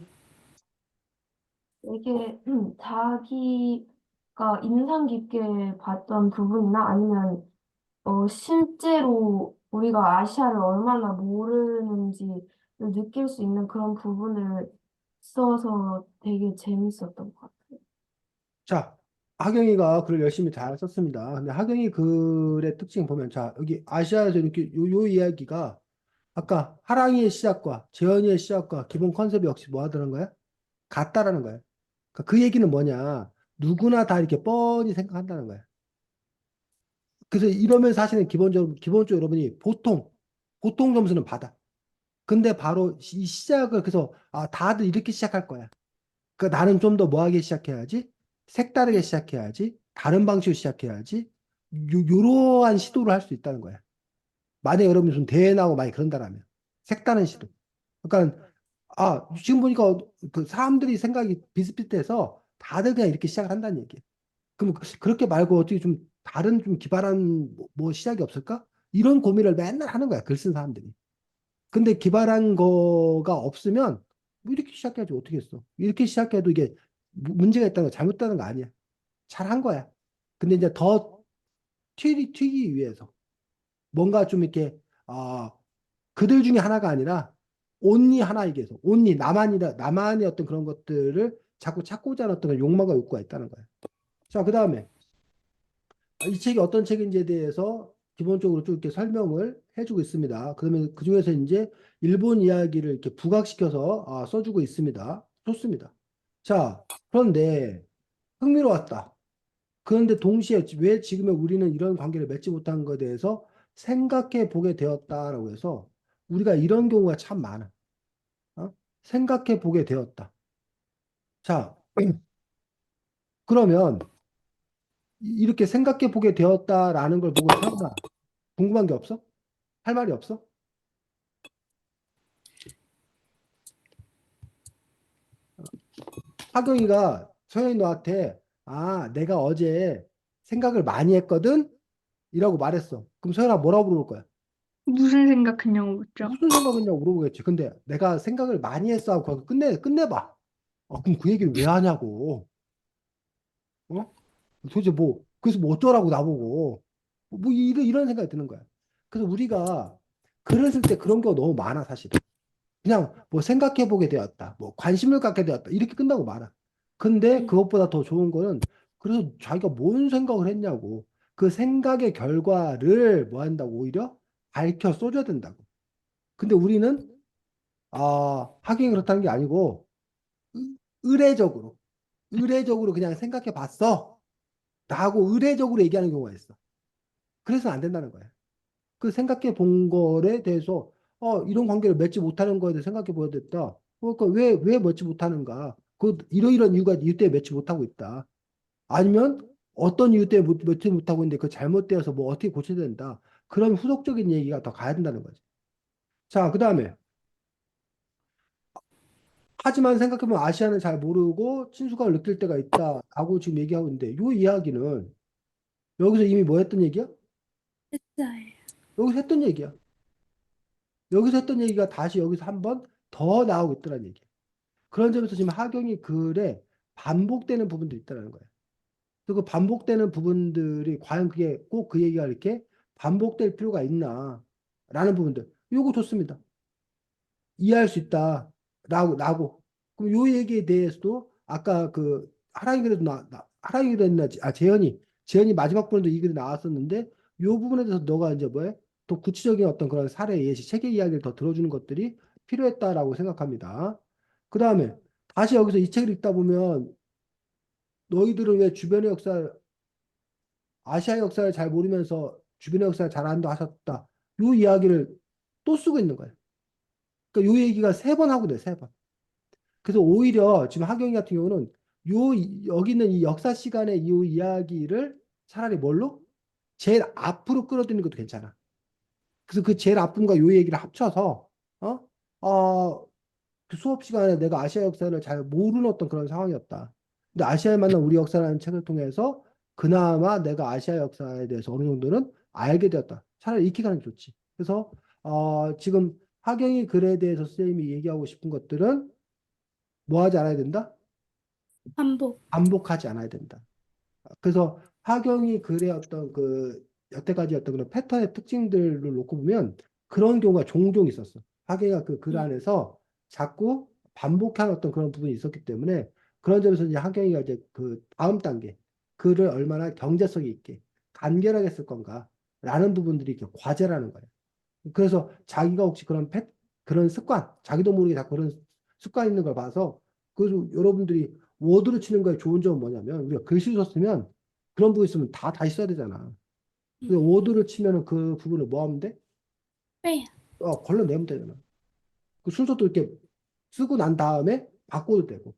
이게 자기가 인상 깊게 봤던 부분이나 아니면 실제로 우리가 아시아를 얼마나 모르는지를 느낄 수 있는 그런 부분을 써서 되게 재밌었던 것 같아요. 자, 하경이가 글을 열심히 잘 썼습니다. 근데 하경이 글의 특징 보면, 자, 여기 아시아에서 이렇게 요 이야기가 아까 하랑이의 시작과 재현이의 시작과 기본 컨셉이 역시 뭐 하더라는 거야? 같다라는 거야. 그러니까 그 얘기는 뭐냐? 누구나 다 이렇게 뻔히 생각한다는 거야. 그래서 이러면 사실은 기본적으로 여러분이 보통 점수는 받아. 근데 바로 이 시작을, 그래서 다들 이렇게 시작할 거야. 그러니까 나는 좀 더 뭐하게 시작해야지? 색다르게 시작해야지? 다른 방식으로 시작해야지? 요러한 시도를 할 수 있다는 거야. 만약에 여러분이 좀 대회 나오고 많이 그런다라면. 색다른 시도. 그러니까, 지금 보니까 그 사람들이 생각이 비슷비슷해서 다들 그냥 이렇게 시작을 한다는 얘기야. 그럼 그렇게 말고 어떻게 좀 다른 좀 기발한 뭐 시작이 없을까? 이런 고민을 맨날 하는 거야. 글 쓴 사람들이. 근데 기발한 거가 없으면 뭐 이렇게 시작해야지 어떻게 했어? 이렇게 시작해도 이게 문제가 있다는 거 잘못되는 거 아니야. 잘한 거야. 근데 이제 더 튀기 위해서 뭔가 좀 이렇게 그들 중에 하나가 아니라 온리 하나이게 해서 온리 나만의 어떤 그런 것들을 자꾸 찾고자 하는 어떤 욕망과 욕구가 있다는 거야. 자, 그다음에 이 책이 어떤 책인지에 대해서 기본적으로 쭉 이렇게 설명을 해주고 있습니다. 그러면 그 중에서 이제 일본 이야기를 이렇게 부각시켜서 써주고 있습니다. 좋습니다. 자, 그런데 흥미로웠다. 그런데 동시에 왜 지금의 우리는 이런 관계를 맺지 못한 것에 대해서 생각해 보게 되었다라고 해서 우리가 이런 경우가 참 많아. 생각해 보게 되었다. 자, 그러면 이렇게 생각해 보게 되었다라는 걸 보고 태어나 궁금한 게 없어? 할 말이 없어? 하경이가 서현이 너한테 아, 내가 어제 생각을 많이 했거든? 이라고 말했어. 그럼 서현아 뭐라고 물어볼 거야? 무슨 생각했냐고 묻죠. 무슨 생각이냐고 물어보겠지. 근데 내가 생각을 많이 했어 하고 거기 끝내봐. 그럼 그 얘기를 왜 하냐고. 어? 도대체 뭐, 그래서 뭐 어쩌라고 나보고. 뭐 이런 생각이 드는 거야. 그래서 우리가 글을 쓸 때 그런 경우가 너무 많아, 사실은. 그냥 뭐 생각해 보게 되었다. 뭐 관심을 갖게 되었다. 이렇게 끝나고 말아. 근데 그것보다 더 좋은 거는 그래서 자기가 뭔 생각을 했냐고. 그 생각의 결과를 뭐 한다고 오히려 밝혀 써줘야 된다고. 근데 우리는 하긴 그렇다는 게 아니고 의례적으로 의례적으로 그냥 생각해 봤어. 라고 의례적으로 얘기하는 경우가 있어. 그래서 안 된다는 거야. 그 생각해 본 거에 대해서 이런 관계를 맺지 못하는 거에 대해 생각해 보야 됐다. 그러니까 왜 맺지 못하는가? 그 이러이런 이유 때문에 맺지 못하고 있다. 아니면 어떤 이유 때문에 맺지 못하고 있는데 그 잘못되어서 뭐 어떻게 고쳐야 된다. 그런 후속적인 얘기가 더 가야 된다는 거지. 자, 그다음에 하지만 생각해보면 아시아는 잘 모르고 친숙함을 느낄 때가 있다라고 지금 얘기하고 있는데 이 이야기는 여기서 이미 뭐 했던 얘기야? 했어요. 여기서 했던 얘기야. 여기서 했던 얘기가 다시 여기서 한번 더 나오고 있더란 얘기야. 그런 점에서 지금 하경이 글에 반복되는 부분도 있다는 거야. 그리고 그 반복되는 부분들이 과연 그게 꼭 그 얘기가 이렇게 반복될 필요가 있나? 라는 부분들. 요거 좋습니다. 이해할 수 있다. 라고. 그럼 요 얘기에 대해서도 아까 그 하랑이 그래도 하랑이 그랬나? 재현이 마지막 부분도 이 글이 나왔었는데 요 부분에 대해서 너가 이제 뭐해? 또 구체적인 어떤 그런 사례 예시, 체계 이야기를 더 들어주는 것들이 필요했다라고 생각합니다. 그 다음에 다시 여기서 이 책을 읽다 보면 너희들은 왜 주변의 아시아 역사를 잘 모르면서 주변의 역사를 잘 안다 하셨다. 요 이야기를 또 쓰고 있는 거예요. 그러니까 요 얘기가 세 번 하고 돼, 세 번. 그래서 오히려 지금 하경이 같은 경우는 여기 있는 이 역사 시간의 이 이야기를 차라리 뭘로? 제일 앞으로 끌어들이는 것도 괜찮아. 그래서 그 제일 앞부분과 요 얘기를 합쳐서, 어? 그 수업 시간에 내가 아시아 역사를 잘 모르는 어떤 그런 상황이었다. 근데 아시아에 만난 우리 역사라는 책을 통해서 그나마 내가 아시아 역사에 대해서 어느 정도는 알게 되었다. 차라리 익히 가는 게 좋지. 그래서, 지금 하경이 글에 대해서 선생님이 얘기하고 싶은 것들은 뭐 하지 않아야 된다? 반복. 반복하지 않아야 된다. 그래서 하경이 글의 어떤 그 여태까지 어떤 그런 패턴의 특징들을 놓고 보면 그런 경우가 종종 있었어. 하경이가 그 글 안에서 자꾸 반복한 어떤 그런 부분이 있었기 때문에 그런 점에서 이제 하경이가 이제 그 다음 단계 글을 얼마나 경제성 있게 간결하게 쓸 건가라는 부분들이 이렇게 과제라는 거예요. 그래서 자기가 혹시 그런 습관, 자기도 모르게 자꾸 그런 습관 있는 걸 봐서 그래서 여러분들이 워드로 치는 거에 좋은 점은 뭐냐면 우리가 글씨 썼으면 그런 부분 있으면 다시 써야 되잖아. 근데 워드를 치면은 그 부분을 뭐 하면 돼? 빼요. 걸러내면 되잖아. 그 순서도 이렇게 쓰고 난 다음에 바꿔도 되고.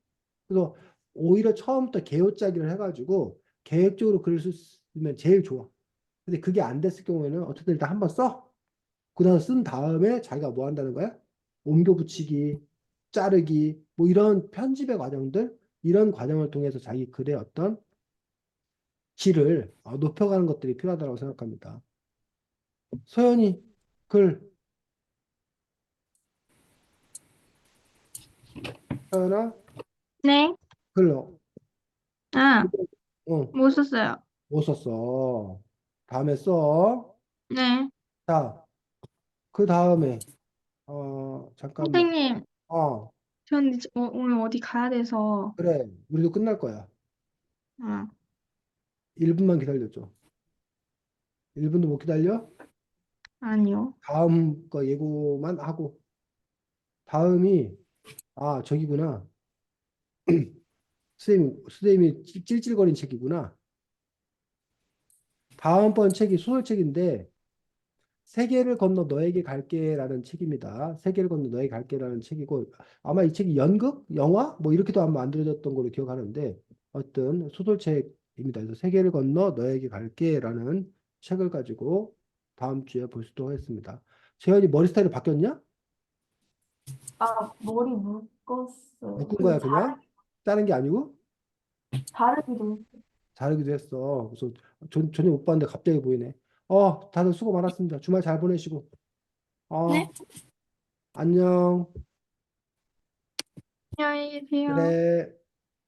그래서 오히려 처음부터 개요짜기를 해가지고 계획적으로 글을 쓰면 제일 좋아. 근데 그게 안 됐을 경우에는 어쨌든 일단 한번 써. 그다음 쓴 다음에 자기가 뭐 한다는 거야? 옮겨 붙이기, 자르기, 뭐 이런 편집의 과정들, 이런 과정을 통해서 자기 글의 어떤 질을 높여가는 것들이 필요하다고 생각합니다. 소연이 글, 소연아 네? 글, 아, 어, 못 썼어요. 못 썼어. 다음에 써. 네. 자, 그 다음에 잠깐만. 선생님, 어, 전 이제 오늘 어디 가야 돼서. 그래, 우리도 끝날 거야. 아, 1분만 기다려줘. 1분도 못 기다려? 아니요. 다음 거 예고만 하고. 다음이 저기구나. 선생님이 찔찔거린 책이구나. 다음번 책이 소설책인데 세계를 건너 너에게 갈게라는 책입니다. 세계를 건너 너에게 갈게라는 책이고 아마 이 책이 연극, 영화 뭐 이렇게도 아마 만들어졌던 걸로 기억하는데 어떤 소설책 그래서 세계를 건너 너에게 갈게라는 책을 가지고 다음 주에 볼 수도 있습니다. 재현이 머리 스타일이 바뀌었냐? 아, 머리 묶었어요. 묶은 그리고 거야 그냥? 자른 게 아니고? 자르기도 했어요. 자르기도 했어. 그래서 전혀 못 봤는데 갑자기 보이네. 다들 수고 많았습니다. 주말 잘 보내시고. 네? 안녕. 안녕히 계세요. 그래.